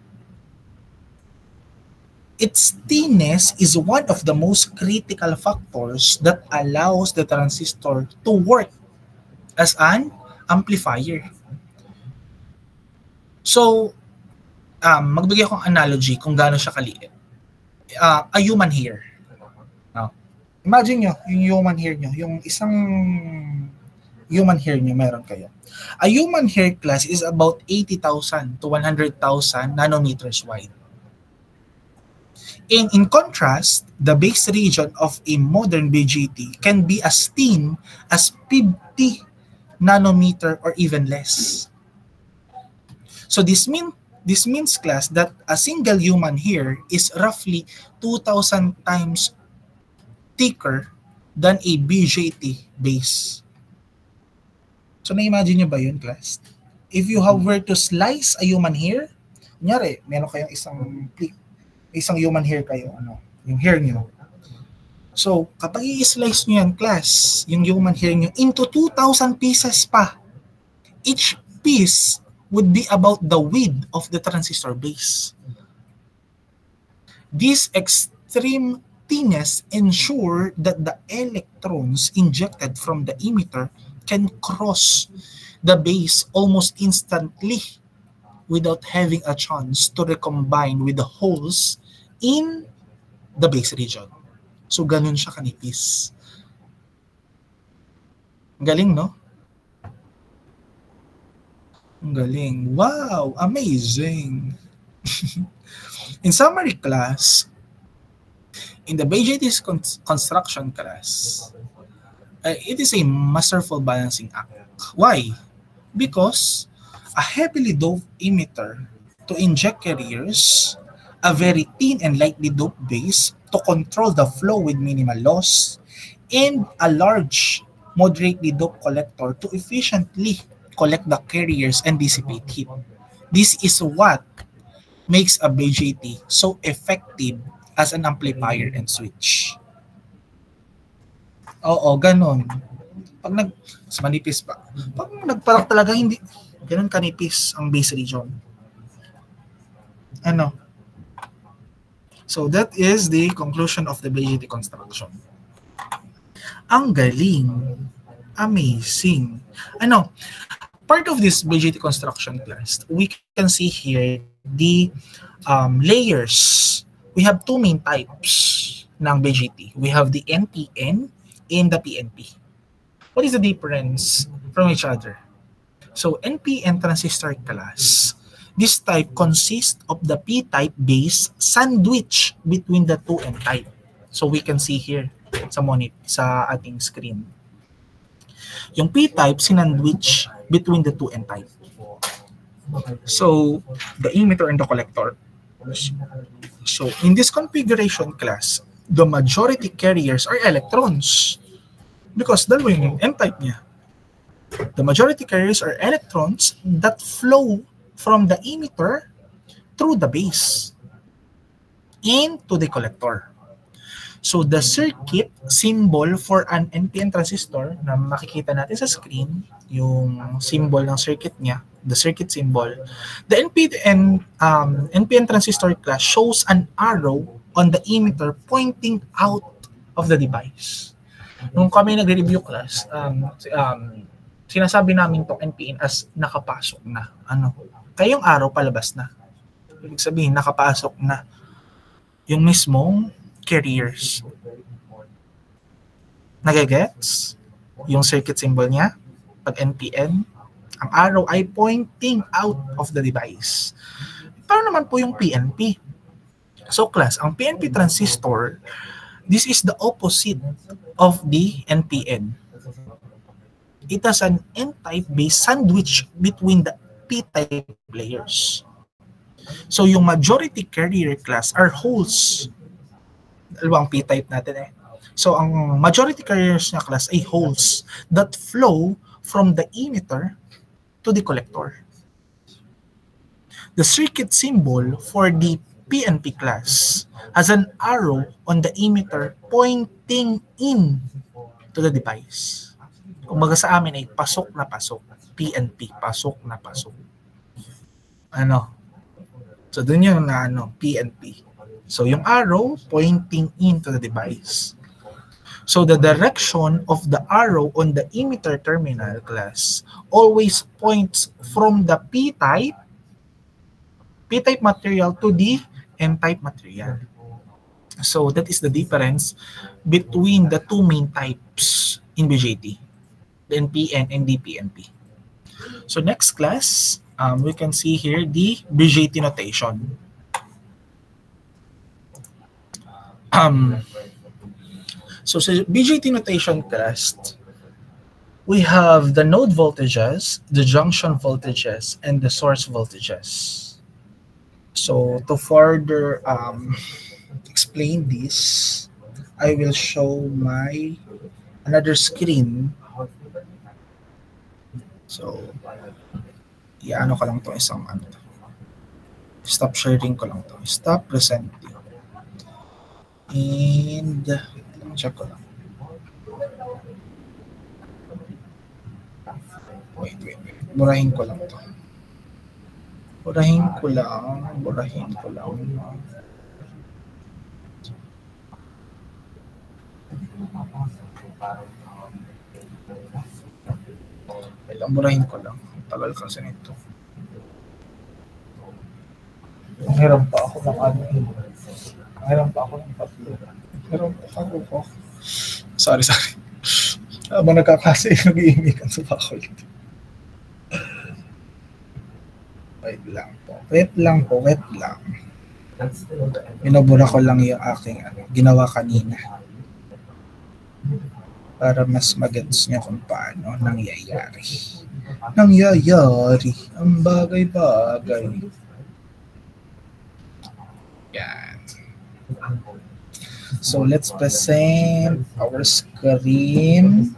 Its thinness is one of the most critical factors that allows the transistor to work as an amplifier. So, magbigay akong analogy kung gaano siya kaliit. A human hair. Imagine nyo, yung human hair nyo, yung isang human hair nyo meron kayo. A human hair class is about 80,000 to 100,000 nanometers wide. In contrast, the base region of a modern BGT can be as thin as 50 nanometer or even less. So this means class that a single human hair is roughly 2,000 times thicker than a BJT base. So na-imagine nyo ba yun, class? If you were to slice a human hair, kunyari, meron kayong isang human hair kayo, yung hair nyo. So, kapag i-slice nyo yan, class, yung human hair nyo, into 2,000 pieces pa, each piece would be about the width of the transistor base. This extreme thinness ensure that the electrons injected from the emitter can cross the base almost instantly without having a chance to recombine with the holes in the base region. So, ganun siya kanipis. Galing, no? Ang galing. Wow! Amazing! In summary class, in the BJT's construction class, it is a masterful balancing act. Why? Because a heavily doped emitter to inject carriers, a very thin and lightly doped base to control the flow with minimal loss, and a large, moderately doped collector to efficiently collect the carriers and dissipate heat. This is what makes a BJT so effective as an amplifier and switch. Oo, ganun. Pag manipis pa. Pag nagparang talaga hindi, ganun kanipis ang base region. So that is the conclusion of the BJT construction. Ang galing. Amazing. Part of this BJT construction class, we can see here the layers. We have two main types ng BJT. We have the NPN and the PNP. What is the difference from each other? So NPN transistor class, this type consists of the P-type base sandwich between the two N-type. So we can see here sa ating screen. Yung P-type sinandwich between the two N-type. So the emitter and the collector. So in this configuration class, the majority carriers are electrons because dalawa yung N-type niya. The majority carriers are electrons that flow from the emitter through the base into the collector. So the circuit symbol for an NPN transistor na makikita natin sa screen, yung symbol ng circuit niya, the circuit symbol, the NPN transistor class shows an arrow on the emitter pointing out of the device. Nung kami nagre-review class, sinasabi namin itong NPN as nakapasok na. Kayong arrow palabas na. Ibig sabihin, nakapasok na yung mismong carriers. Nagagets? Yung circuit symbol niya, pag NPN, ang arrow ay pointing out of the device. Paano naman po yung PNP? So class, ang PNP transistor, this is the opposite of the NPN. It has an N-type base sandwich between the P-type layers. So yung majority carrier class are holes. Dalawang P-type natin So ang majority carriers na class ay holes that flow from the emitter to the collector. The circuit symbol for the PNP class has an arrow on the emitter pointing in to the device. Kumbaga sa amin ay pasok na pasok. PNP, pasok na pasok. So dun yung PNP. So yung arrow pointing into the device. So the direction of the arrow on the emitter terminal class always points from the P-type material to the N-type material. So that is the difference between the two main types in BJT. the NPN, and DPNP. So next class, we can see here the BJT notation. So sa BJT notation class, we have the node voltages, the junction voltages, and the source voltages. So to further explain this, I will show my another screen. So, i-ano ko lang to isang ano. Stop sharing ko lang to. Stop presenting. And, check ko lang. Wait. Burahin ko lang to. Burahin ko lang. Burahin ko lang. Tagal kasi nito. Meron pa ako ng ano. Meron pa ako ng tatlo. Meron pa ako. Sorry. Habang nagkakasi, nag-iimik ang subakol. Wait lang po. Binubura ko lang yung aking ginawa kanina. Para mas magets nyo kung paano nangyayari ang bagay-bagay. Yan. So let's present our screen.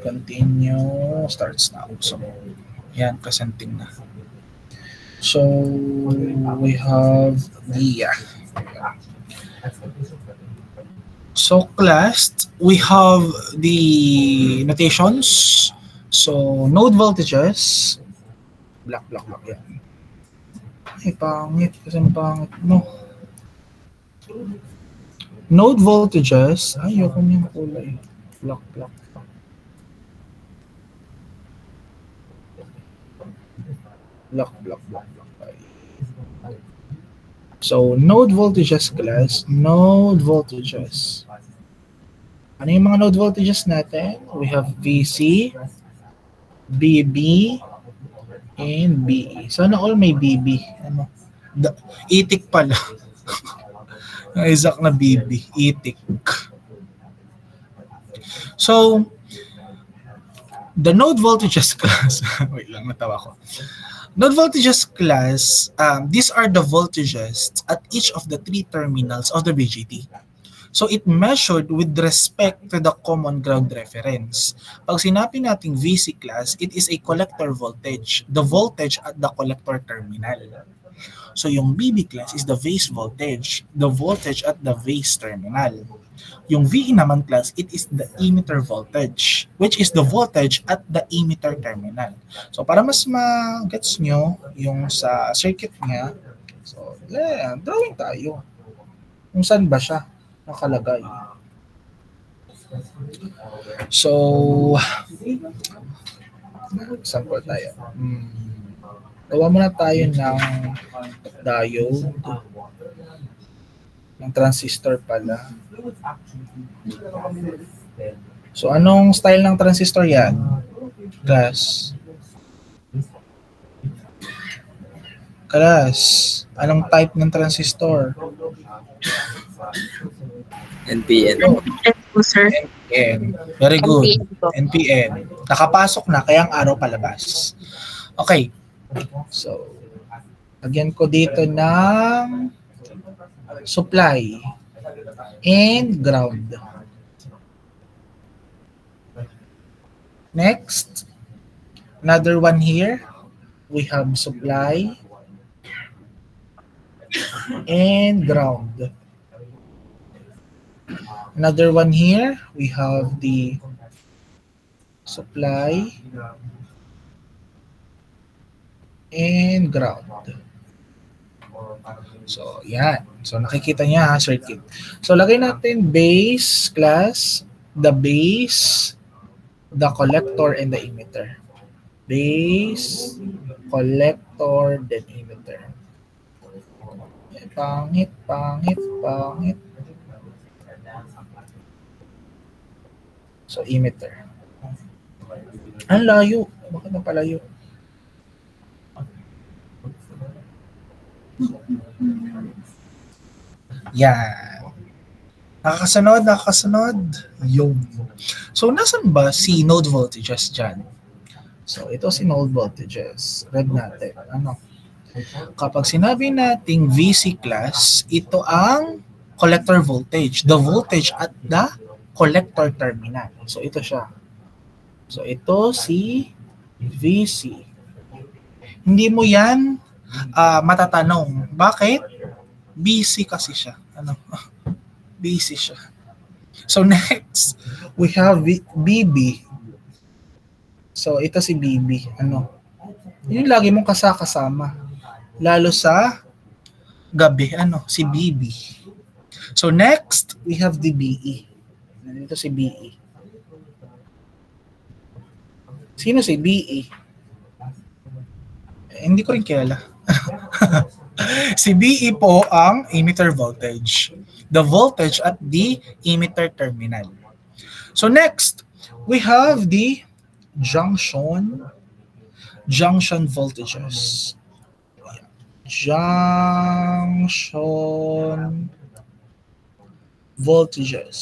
Continue. Starts now. So yan, presenting na. So we have the so class, we have the notations. So node voltages, black yan. Ay, pangit. Kasi pangit mo. Node voltages, ayoko niyang kulay. Black. So, node voltages class, node voltages. Ano yung mga node voltages natin? We have VC, BB, and BE. Sana all may BB. Ano? Itik pala. Exact na BB. Itik. So, the node voltages class, wait lang, natawa ko. Node voltages class, these are the voltages at each of the 3 terminals of the BJT. So it measured with respect to the common ground reference. Pag sinabi nating VC class, it is a collector voltage, the voltage at the collector terminal. So yung BB class is the base voltage, the voltage at the base terminal. Yung VE naman class, it is the emitter voltage, which is the voltage at the emitter terminal. So para mas ma-gets nyo yung sa circuit niya, so drawing tayo. Kung saan ba siya nakalagay. So, sample tayo. Gawa muna tayo ng diode. Ng transistor pala. So, anong style ng transistor yan? Class, anong type ng transistor? NPN. NPN. Very good. NPN. Nakapasok na, kaya ang araw palabas. Okay. So, lagyan ko dito ng supply and ground. Next, another one here. We have supply and ground. Another one here. We have the supply and ground. So, yan. So, nakikita niya circuit. So, lagay natin base class, the base, the collector, and the emitter. Base, collector, then emitter. Pangit. So, emitter. Ang layo. Bakit napalayo? Yan. Nakakasunod. Yung. So, nasan ba si node voltages dyan? So, ito si node voltages. Read natin. Ano? Kapag sinabi nating VC class, ito ang collector voltage. The voltage at the collector terminal. So, ito siya. So, ito si VC. Hindi mo yan matatanong. Bakit? BC kasi siya. Ano? BC siya. So, next, we have BB. So, ito si BB. Ano? Yun lagi mong kasama. Lalo sa gabi. Ano? Si BB. So, next, we have the BE. Ito si BE. Sino si BE? Hindi ko rin kilala. Si BE po ang emitter voltage. The voltage at the emitter terminal. So next, we have the junction voltages. Junction voltages.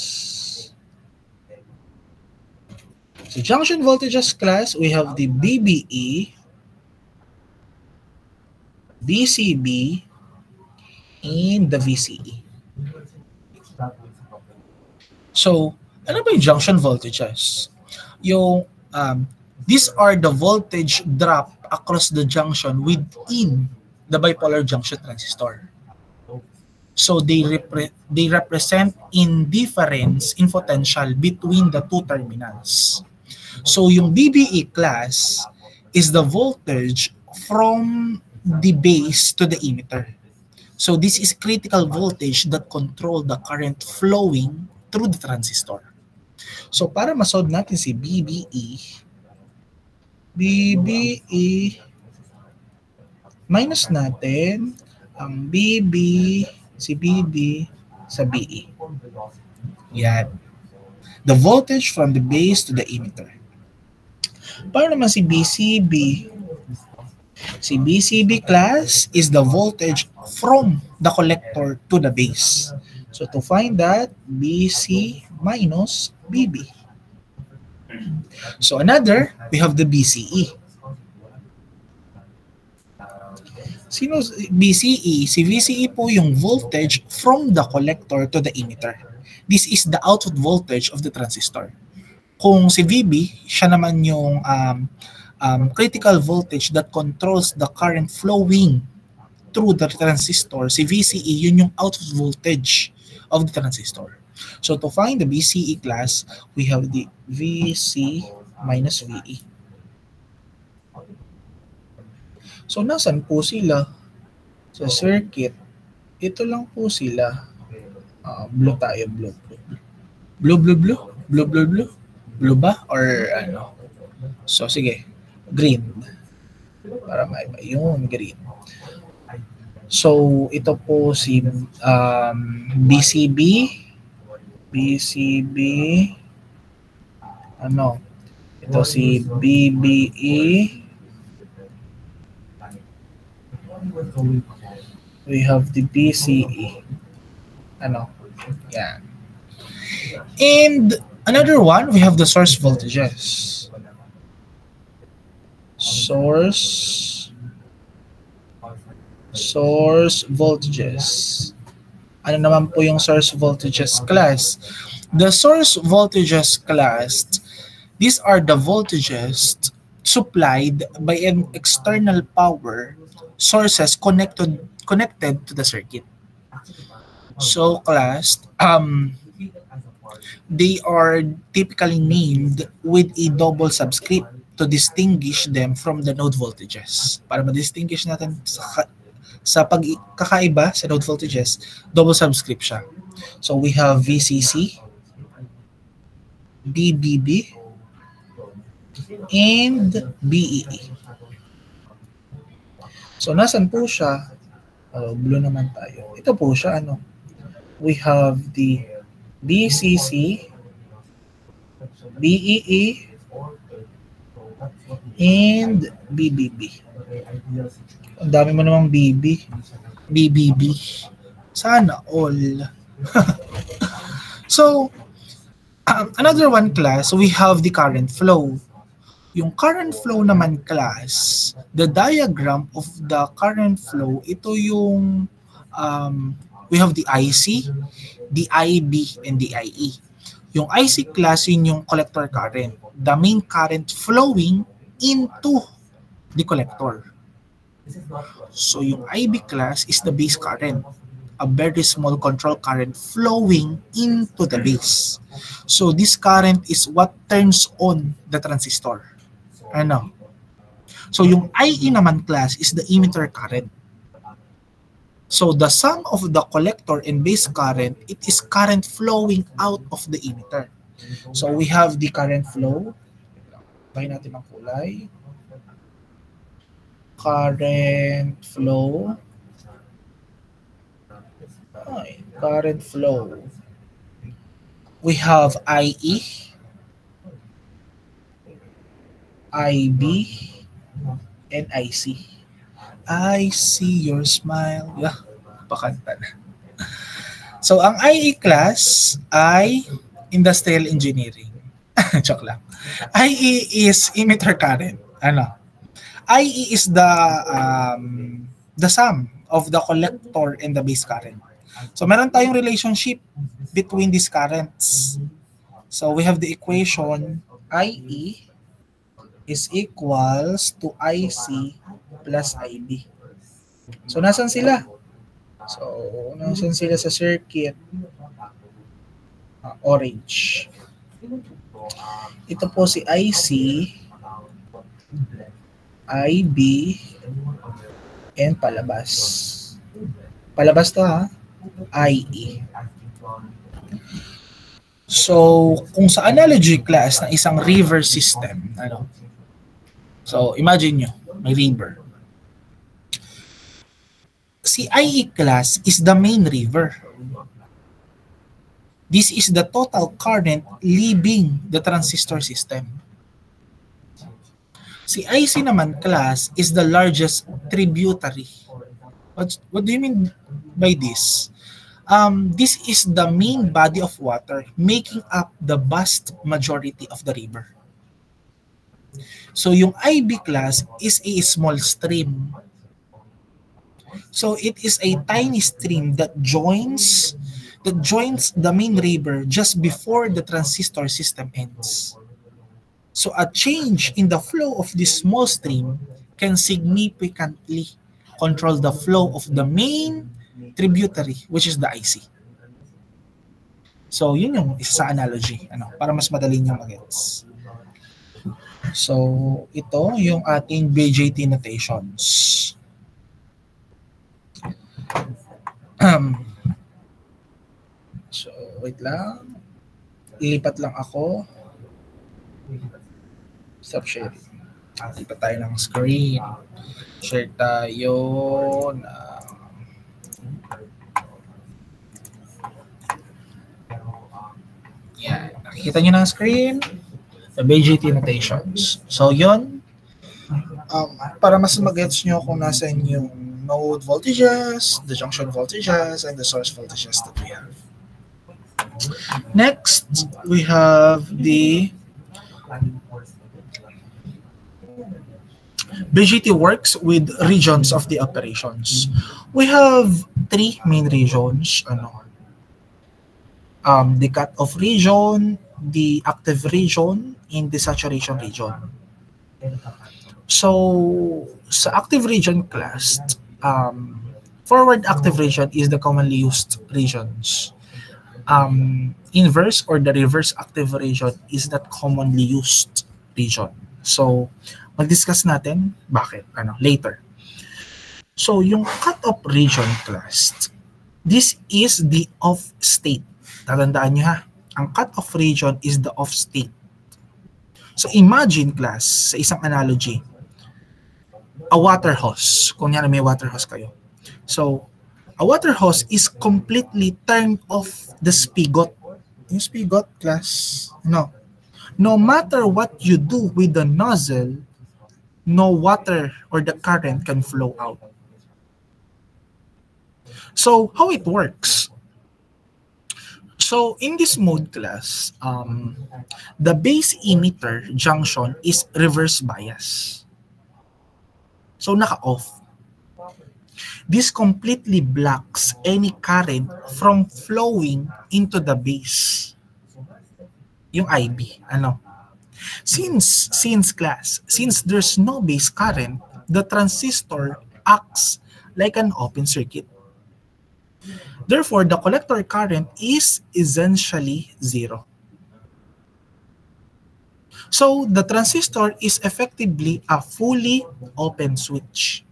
So junction voltages class, we have the BBE, BCB, and the VCE. So, ano ba yung junction voltages? Yung, these are the voltage drop across the junction within the bipolar junction transistor. So, they represent indifference in potential between the two terminals. So, yung BBE class is the voltage from the base to the emitter. So this is critical voltage that control the current flowing through the transistor. So para ma-solve natin si BBE, minus natin ang si BB sa BE. Yan. The voltage from the base to the emitter. Para naman si BCB, si BCB class is the voltage from the collector to the base. So to find that, BC minus BB. So another, we have the BCE. Sino BCE? Si VCE po yung voltage from the collector to the emitter. This is the output voltage of the transistor. Kung si VB, siya naman yung critical voltage that controls the current flowing through the transistor. Si VCE, yun yung output voltage of the transistor. So to find the BCE class, we have the VC minus VE. So nasan po sila? Sa circuit, ito lang po sila. Blue tayo, blue. Blue ba? Or ano? So sige, green. Para maiba yung green. So ito po si BCB. Ano? Ito si BBE. We have the BCE. Ano? Yan. And another one, we have the source voltages. Source voltages. Ano naman po yung source voltages class? The source voltages class, these are the voltages supplied by an external power sources connected to the circuit. So class, they are typically named with a double subscript to distinguish them from the node voltages. Para ma-distinguish natin sa pagkakaiba sa node voltages, double subscript siya. So we have VCC, BBB, and BEE. So nasan po siya? Blue naman tayo. Ito po siya, ano? We have the BCC, BEE and BBB. Ang dami mo namang BBB. Sana all. So, another one class, we have the current flow. Yung current flow naman class, the diagram of the current flow, ito yung we have the IC, the IB, and the IE. Yung IC class, yun yung collector current. The main current flowing into the collector. So yung IB class is the base current, a very small control current flowing into the base. So this current is what turns on the transistor. Ano? So yung IE naman class is the emitter current. So the sum of the collector and base current, it is current flowing out of the emitter. So we have the current flow. Bahin natin ang kulay. Current flow. Okay, current flow. We have IE, IB, and IC. I see your smile. Yeah, pakanta na. So, ang IE class ay Industrial Engineering. Joke lang. IE is emitter current. Ano? IE is the sum of the collector and the base current. So, meron tayong relationship between these currents. So, we have the equation IE is equals to IC plus IB. So, nasan sila? So, nasan sila sa circuit? Orange. Ito po si IC, IB, and palabas. Palabas to ha? IE. So, kung sa analogy class ng isang river system, ano? So, imagine nyo, may river. Si IE class is the main river. This is the total current leaving the transistor system. Si IC naman class is the largest tributary. What do you mean by this? This is the main body of water making up the vast majority of the river. So yung IB class is a small stream. So it is a tiny stream that joins the main river just before the transistor system ends. So a change in the flow of this small stream can significantly control the flow of the main tributary, which is the IC. So yun yung isa sa analogy, ano, para mas madali niyo magets. So ito yung ating BJT notations. So wait lang. Ilipat lang ako. Stop sharing. Lipat tayo ng screen. Share tayo na yan. Nakikita nyo ng screen? The BJT notations. So yun. Para mas mag-gets nyo kung nasan yung node voltages, the junction voltages, and the source voltages that we have. Next, we have the BJT works with regions of the operations. We have three main regions. The cut-off region, the active region, and the saturation region. So, sa active region class, forward active region is the commonly used regions. Inverse or the reverse active region is not commonly used region. So, mag-discuss natin bakit, later. So, yung cut-off region class, this is the off state. Tatandaan nyo ha, ang cut-off region is the off state. So, imagine class, sa isang analogy, a water hose. Kung yan may water hose kayo. So, a water hose is completely turned off the spigot. Yung spigot class, no matter what you do with the nozzle, no water or the current can flow out. So how it works? So in this mode class, the base emitter junction is reverse bias. So naka-off. This completely blocks any current from flowing into the base. Yung IB, ano? Since there's no base current, the transistor acts like an open circuit. Therefore, the collector current is essentially zero. So, the transistor is effectively a fully open switch.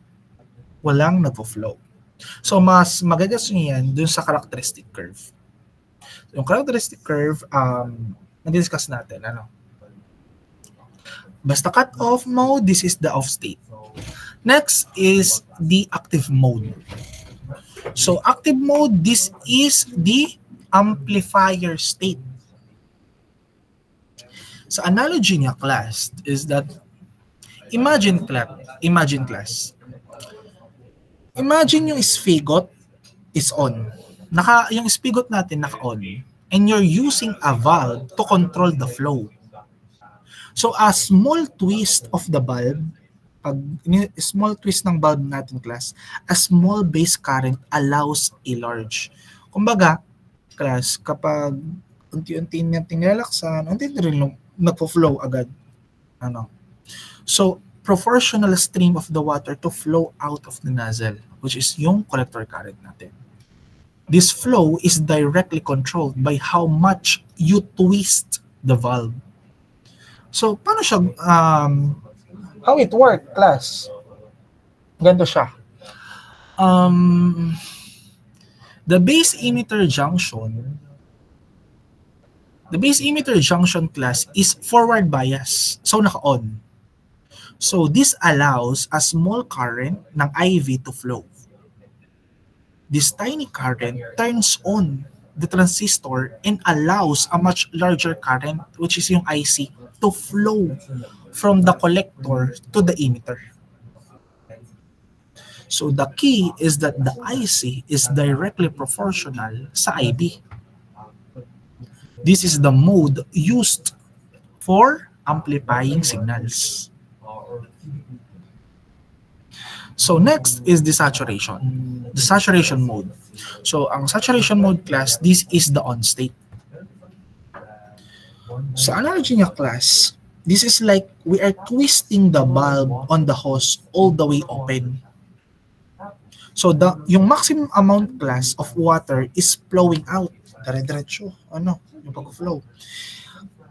Walang nagpo-flow. So, mas magagas nyo yan dun sa characteristic curve. Yung characteristic curve, na-discuss natin, ano? Basta cut-off mode, this is the off state. Next is the active mode. So active mode, this is the amplifier state. So analogy niya class is that imagine class. Imagine yung spigot is on. Yung spigot natin naka-on and you're using a valve to control the flow. So a small twist of the bulb, small twist ng bulb natin class, a small base current allows a large. Kumbaga, class, kapag unti-unti natin nilalaksan, unti-unti rin nagpo-flow agad. Ano? So, proportional stream of the water to flow out of the nozzle, which is yung collector current natin. This flow is directly controlled by how much you twist the valve. So, paano siya, how it work, class? Ganito siya. The base emitter junction class is forward bias. So, naka-on. So, this allows a small current ng IV to flow. This tiny current turns on the transistor and allows a much larger current, which is yung IC, to flow from the collector to the emitter. So the key is that the IC is directly proportional sa IB. This is the mode used for amplifying signals. So next is the saturation mode. So ang saturation mode class, this is the on state. So analogy niya class, this is like we are twisting the bulb on the hose all the way open. So yung maximum amount class of water is flowing out. Dire-diretso, yung pag-flow.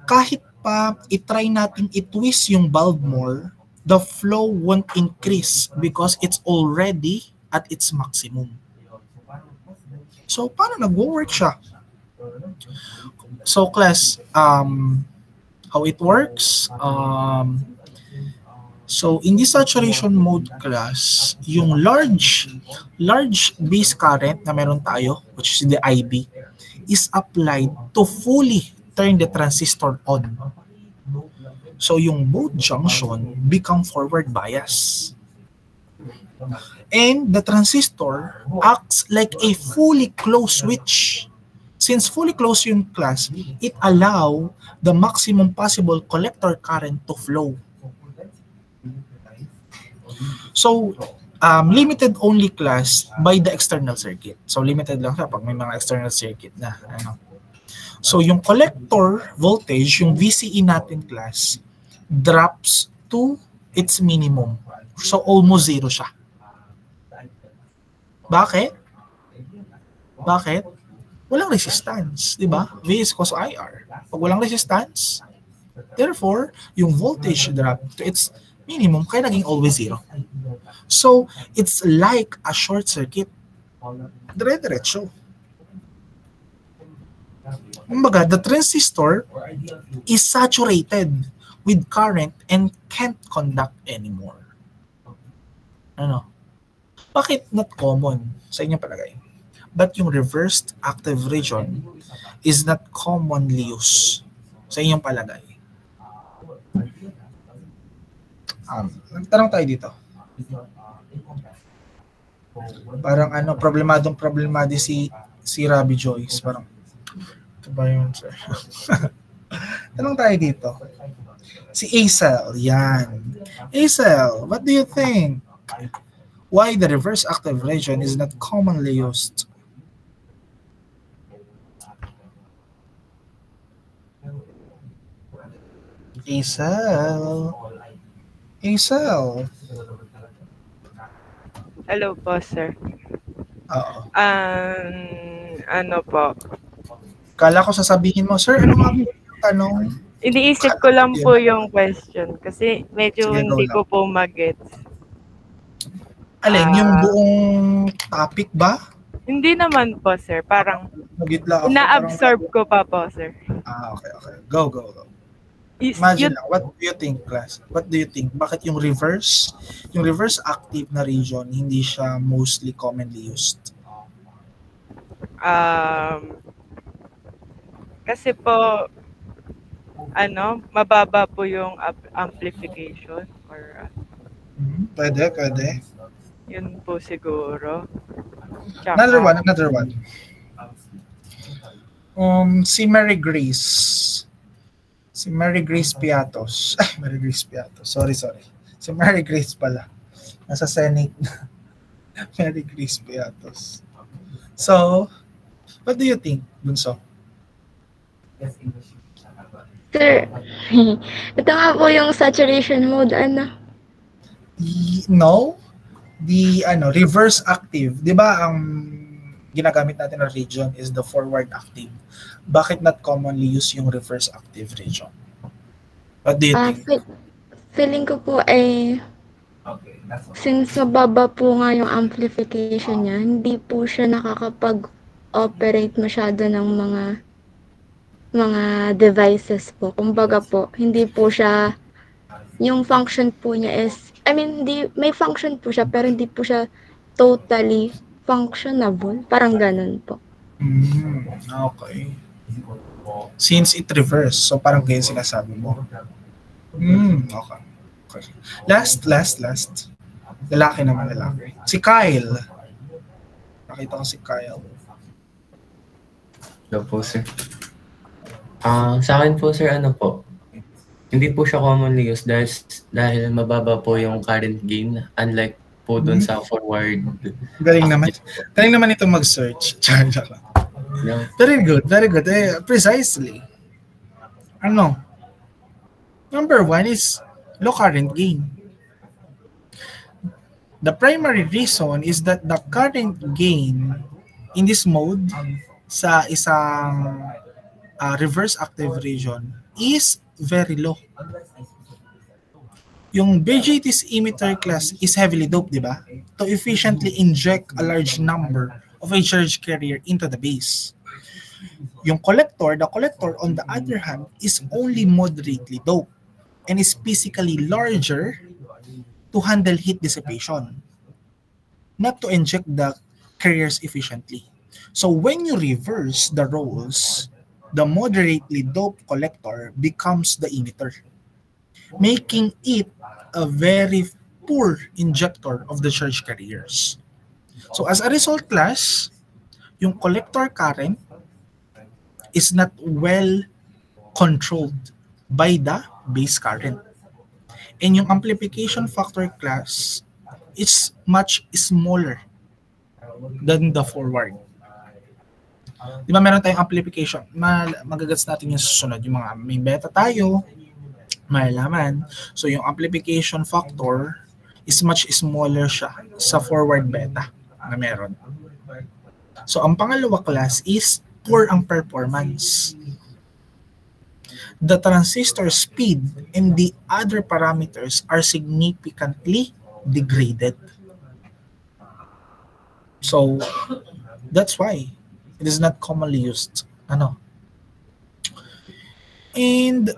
Kahit pa i-try natin i-twist yung bulb more, the flow won't increase because it's already at its maximum. So paano nag-work siya? So class, how it works, so in this saturation mode class, yung large base current na meron tayo, which is the IB, is applied to fully turn the transistor on. So yung both junction become forward bias. And the transistor acts like a fully closed switch. Since fully closed yung class, it allow the maximum possible collector current to flow. So, limited only class by the external circuit. So, limited lang siya pag may mga external circuit na. So, yung collector voltage, yung VCE natin class, drops to its minimum. So, almost zero siya. Bakit? Walang resistance, di ba? V is equals to IR. Pag walang resistance, therefore, yung voltage drop to its minimum, kaya naging always zero. So, it's like a short circuit. Dire-diretso. Kumbaga, the transistor is saturated with current and can't conduct anymore. Bakit not common sa inyong palagay? But yung reversed active region is not commonly used sa inyong palagay. Nagtanong tayo dito. Parang problemado si Robby Joyce. Parang, ito ba yun, sir? Tanong tayo dito. Si Acel, yan. Acel, what do you think? Why the reverse active region is not commonly used? Acel. Acel. Hello po, sir. Oo. Ano po? Kala ko sasabihin mo, sir, ano nga po yung tanong? Iniisip ko lang po yung question kasi medyo Sige, hindi go ko po mag-gets. Alin, yung buong topic ba? Hindi naman po, sir. Parang Nagitla ako. ina-absorb ko pa po, sir. Okay. Go. Is, Imagine yun, lang, what do you think, class? What do you think? Bakit yung reverse active na region, hindi siya mostly commonly used? kasi po, mababa po yung amplification or Pwede. yun po siguro. Tsaka, Another one. Si Mary Grace Piatos. Mary Grace Piatos. Sorry. Si Mary Grace pala. Nasa Senate. Mary Grace Piatos. So, what do you think, Bunso? Sir, ito nga po yung saturation mode, No? The reverse active. 'Di ba ang ginagamit natin na region is the forward active. Bakit not commonly use yung reverse active region? What do you think? Feeling ko po since mababa po nga yung amplification niya, hindi po siya nakakapag-operate masyado ng mga devices po. Kumbaga po, hindi po siya, yung function po niya is, may function po siya, pero hindi po siya totally functionable. Parang ganun po. Okay. Since it reverse, so parang ganyan sinasabi mo. Okay. Last. Lalaki. Si Kyle. Nakita ko si Kyle. Hello po, sir. Sa akin po, sir, hindi po siya commonly used dahil mababa po yung current gain, unlike po dun sa forward. Galing naman ito mag-search. No. Very good. Precisely. Number one is low current gain. The primary reason is that the current gain in this mode sa isang reverse active region is very low. Yung BJT's emitter class is heavily doped, di ba? To efficiently inject a large number of a charge carrier into the base. The collector on the other hand is only moderately doped and is physically larger to handle heat dissipation, not to inject the carriers efficiently. So when you reverse the roles, the moderately doped collector becomes the emitter, making it a very poor injector of the charge carriers. So as a result, class, yung collector current is not well controlled by the base current. And yung amplification factor, class, is much smaller than the forward. Di ba meron tayong amplification? Magagats natin yung susunod. Yung mga may beta tayo, malalaman. So yung amplification factor is much smaller siya sa forward beta na meron. So ang pangalawa, class, is poor ang performance. The transistor speed and the other parameters are significantly degraded. So that's why it is not commonly used. And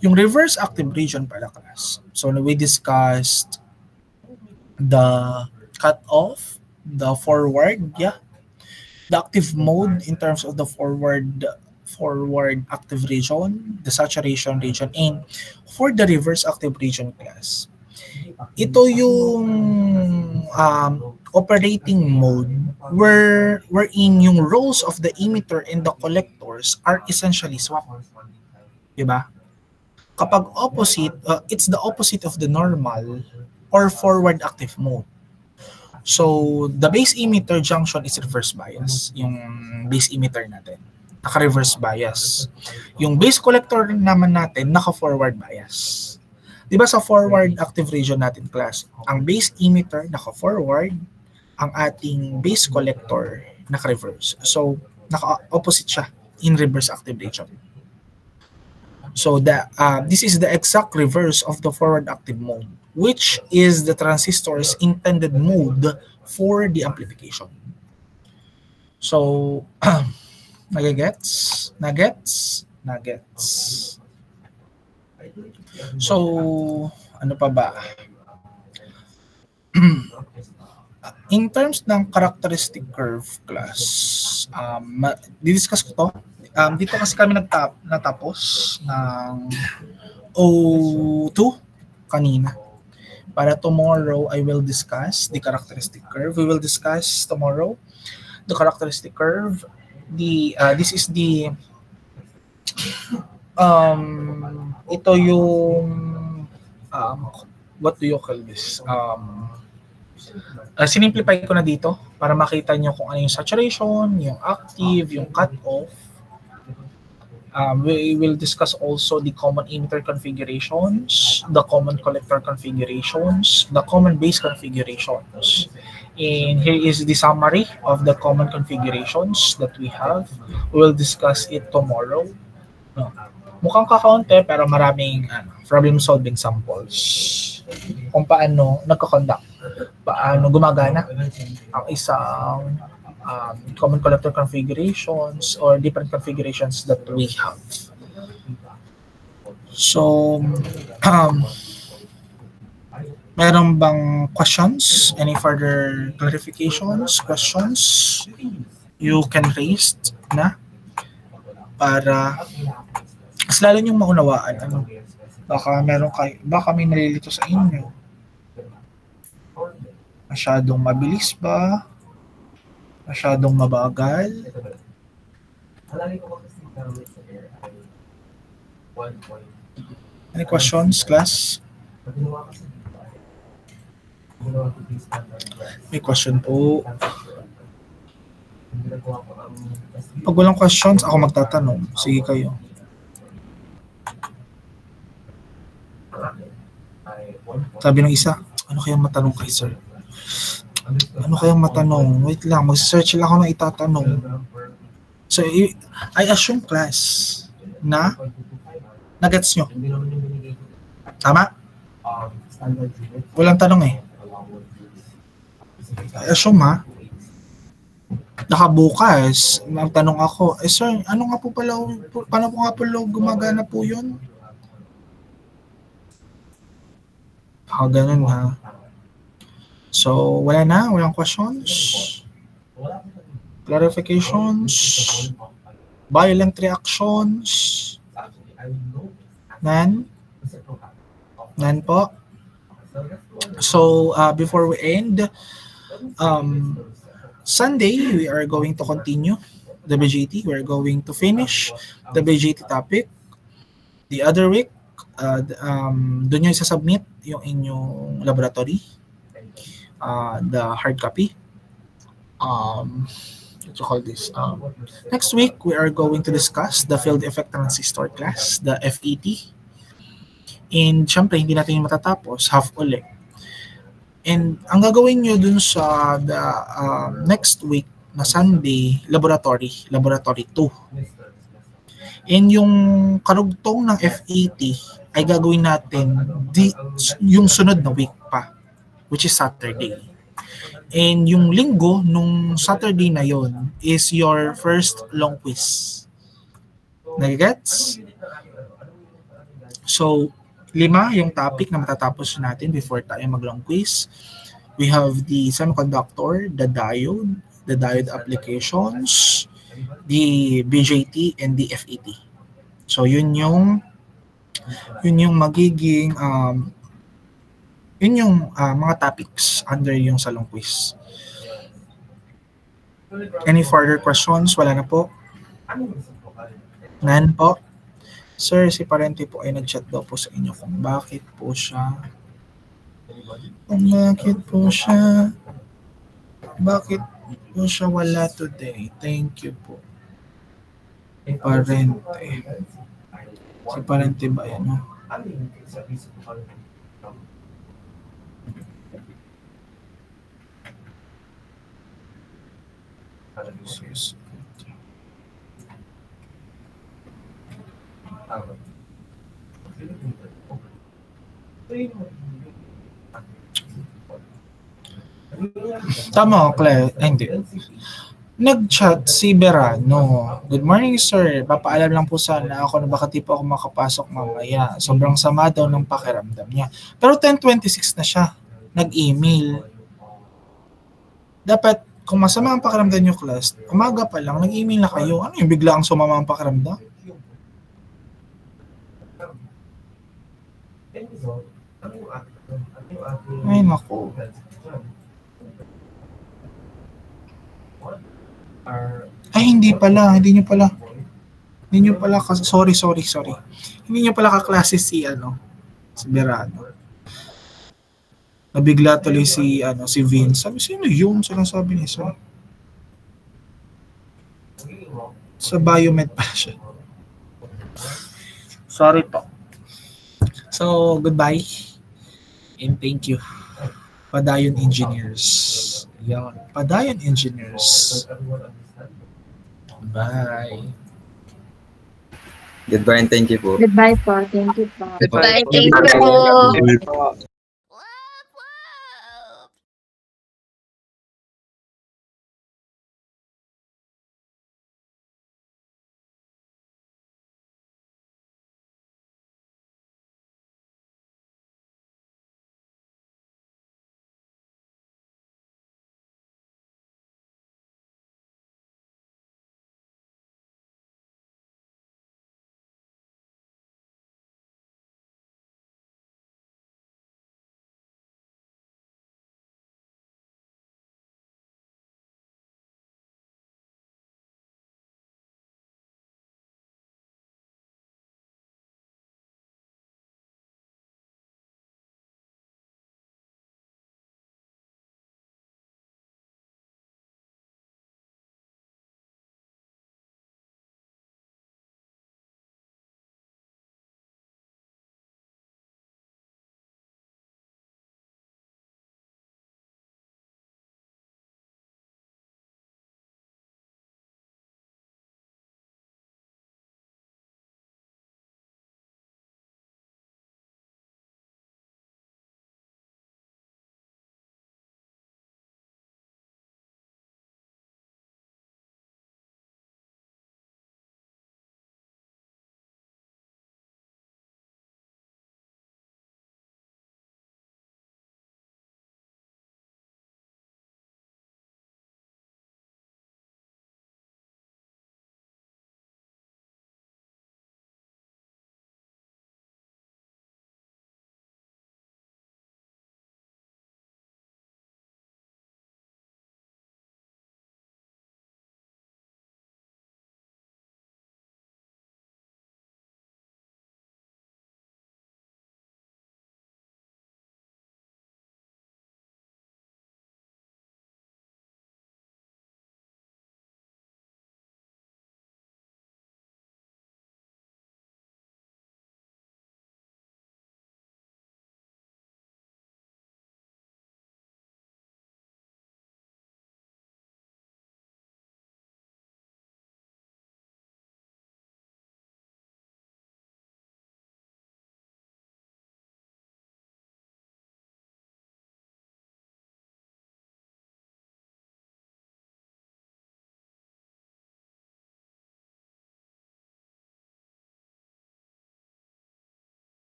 yung reverse active region pala, class. So we discussed the cutoff, the forward, the active mode in terms of the forward forward active region, the saturation region, and for the reverse active region class, ito yung operating mode wherein yung roles of the emitter and the collectors are essentially swapped. Diba? Kapag opposite, it's the opposite of the normal or forward active mode. So, the base emitter junction is reverse bias. Yung base emitter natin, naka-reverse bias. Yung base collector naman natin, naka-forward bias. Diba sa forward active region natin, class, ang base emitter naka-forward, ang ating base collector naka-reverse. So, naka-opposite siya in reverse active region. So this is the exact reverse of the forward active mode, which is the transistor's intended mode for the amplification. So, nagets? So, ano pa ba? In terms ng characteristic curve class, didiscuss ko to. Dito kasi kami natapos ng O2 kanina. Para tomorrow, I will discuss the characteristic curve. We will discuss tomorrow the characteristic curve. This is the ito yung what do you call this? Sinimplify ko na dito para makita nyo kung ano yung saturation, yung active, yung cutoff. We will discuss also the common emitter configurations, the common collector configurations, the common base configurations. And here is the summary of the common configurations that we have. We will discuss it tomorrow. Mukhang kakaunti pero maraming problem-solving samples. Kung paano nagko-conduct, paano gumagana ang isang common collector configurations or different configurations that we have. So, meron bang questions? Any further clarifications, questions you can raise na para mas lalo niyong maunawaan. Baka may nalilito sa inyo. Masyadong mabilis ba? Masyadong mabagal? Any questions, class? May question po. Pag walang questions, ako magtatanong. Sige kayo. Sabi ng isa, ano kayang matanong kay sir? Ano kayang matanong? Wait lang, mag-search lang ako ng itatanong. So, I assume class na nagets nyo. Tama? Walang tanong eh. I assume ha. Nakabukas, magtanong ako, sir, ano nga po pala, paano po nga po gumagana po yun? Ganun ha. So, wala na? Walang questions? Clarifications? Violent reactions? None? None po? So, before we end, Sunday, we are going to continue the BJT. We're going to finish the BJT topic. The other week, doon nyo isa-submit yung inyong laboratory. The hard copy. What you call this? Next week, we are going to discuss the field effect transistor class, the FET. And syempre, hindi natin yung matatapos, half ulit. And ang gagawin nyo dun sa the next week na Sunday, laboratory 2. And yung karugtong ng FET ay gagawin natin yung sunod na week pa, which is Saturday. And yung linggo, nung Saturday na yon is your first long quiz. Nagigets? So, 5 yung topic na matatapos natin before tayo mag-long quiz. We have the semiconductor, the diode applications, the BJT and the FET. So yun yung magiging mga topics under yung salong quiz. Any further questions? Wala na po. None po. Sir, si Parente po ay nag-chat daw po sa inyo kung bakit po siya wala today. Thank you po. Parente. Si Parente ba yan? No? Tama, Claire. Hindi. Nag-chat si Berano. Good morning, sir. Papaalam lang po sana ako na baka di po ako makapasok mamaya. Sobrang sama daw ng pakiramdam niya. Pero 10:26 na siya. Nag-email. Dapat, kung masama ang pakiramdam niyo, class, umaga pa lang, nag-email na kayo. Ano yung bigla ang sumama ang pakiramdam? Ay, naku. Ay, hindi nyo pala, sorry. Hindi nyo pala kaklase si Berano. Nabigla tuloy si Vince. Sabi, sino yun? Sabi niya, sir. Sa biomed pa siya. Sorry po. So, goodbye. And thank you. Padayon Engineers. Yan. Padayon Engineers. Bye. Goodbye and thank you po. Goodbye po. Thank you po. Goodbye. Thank you po.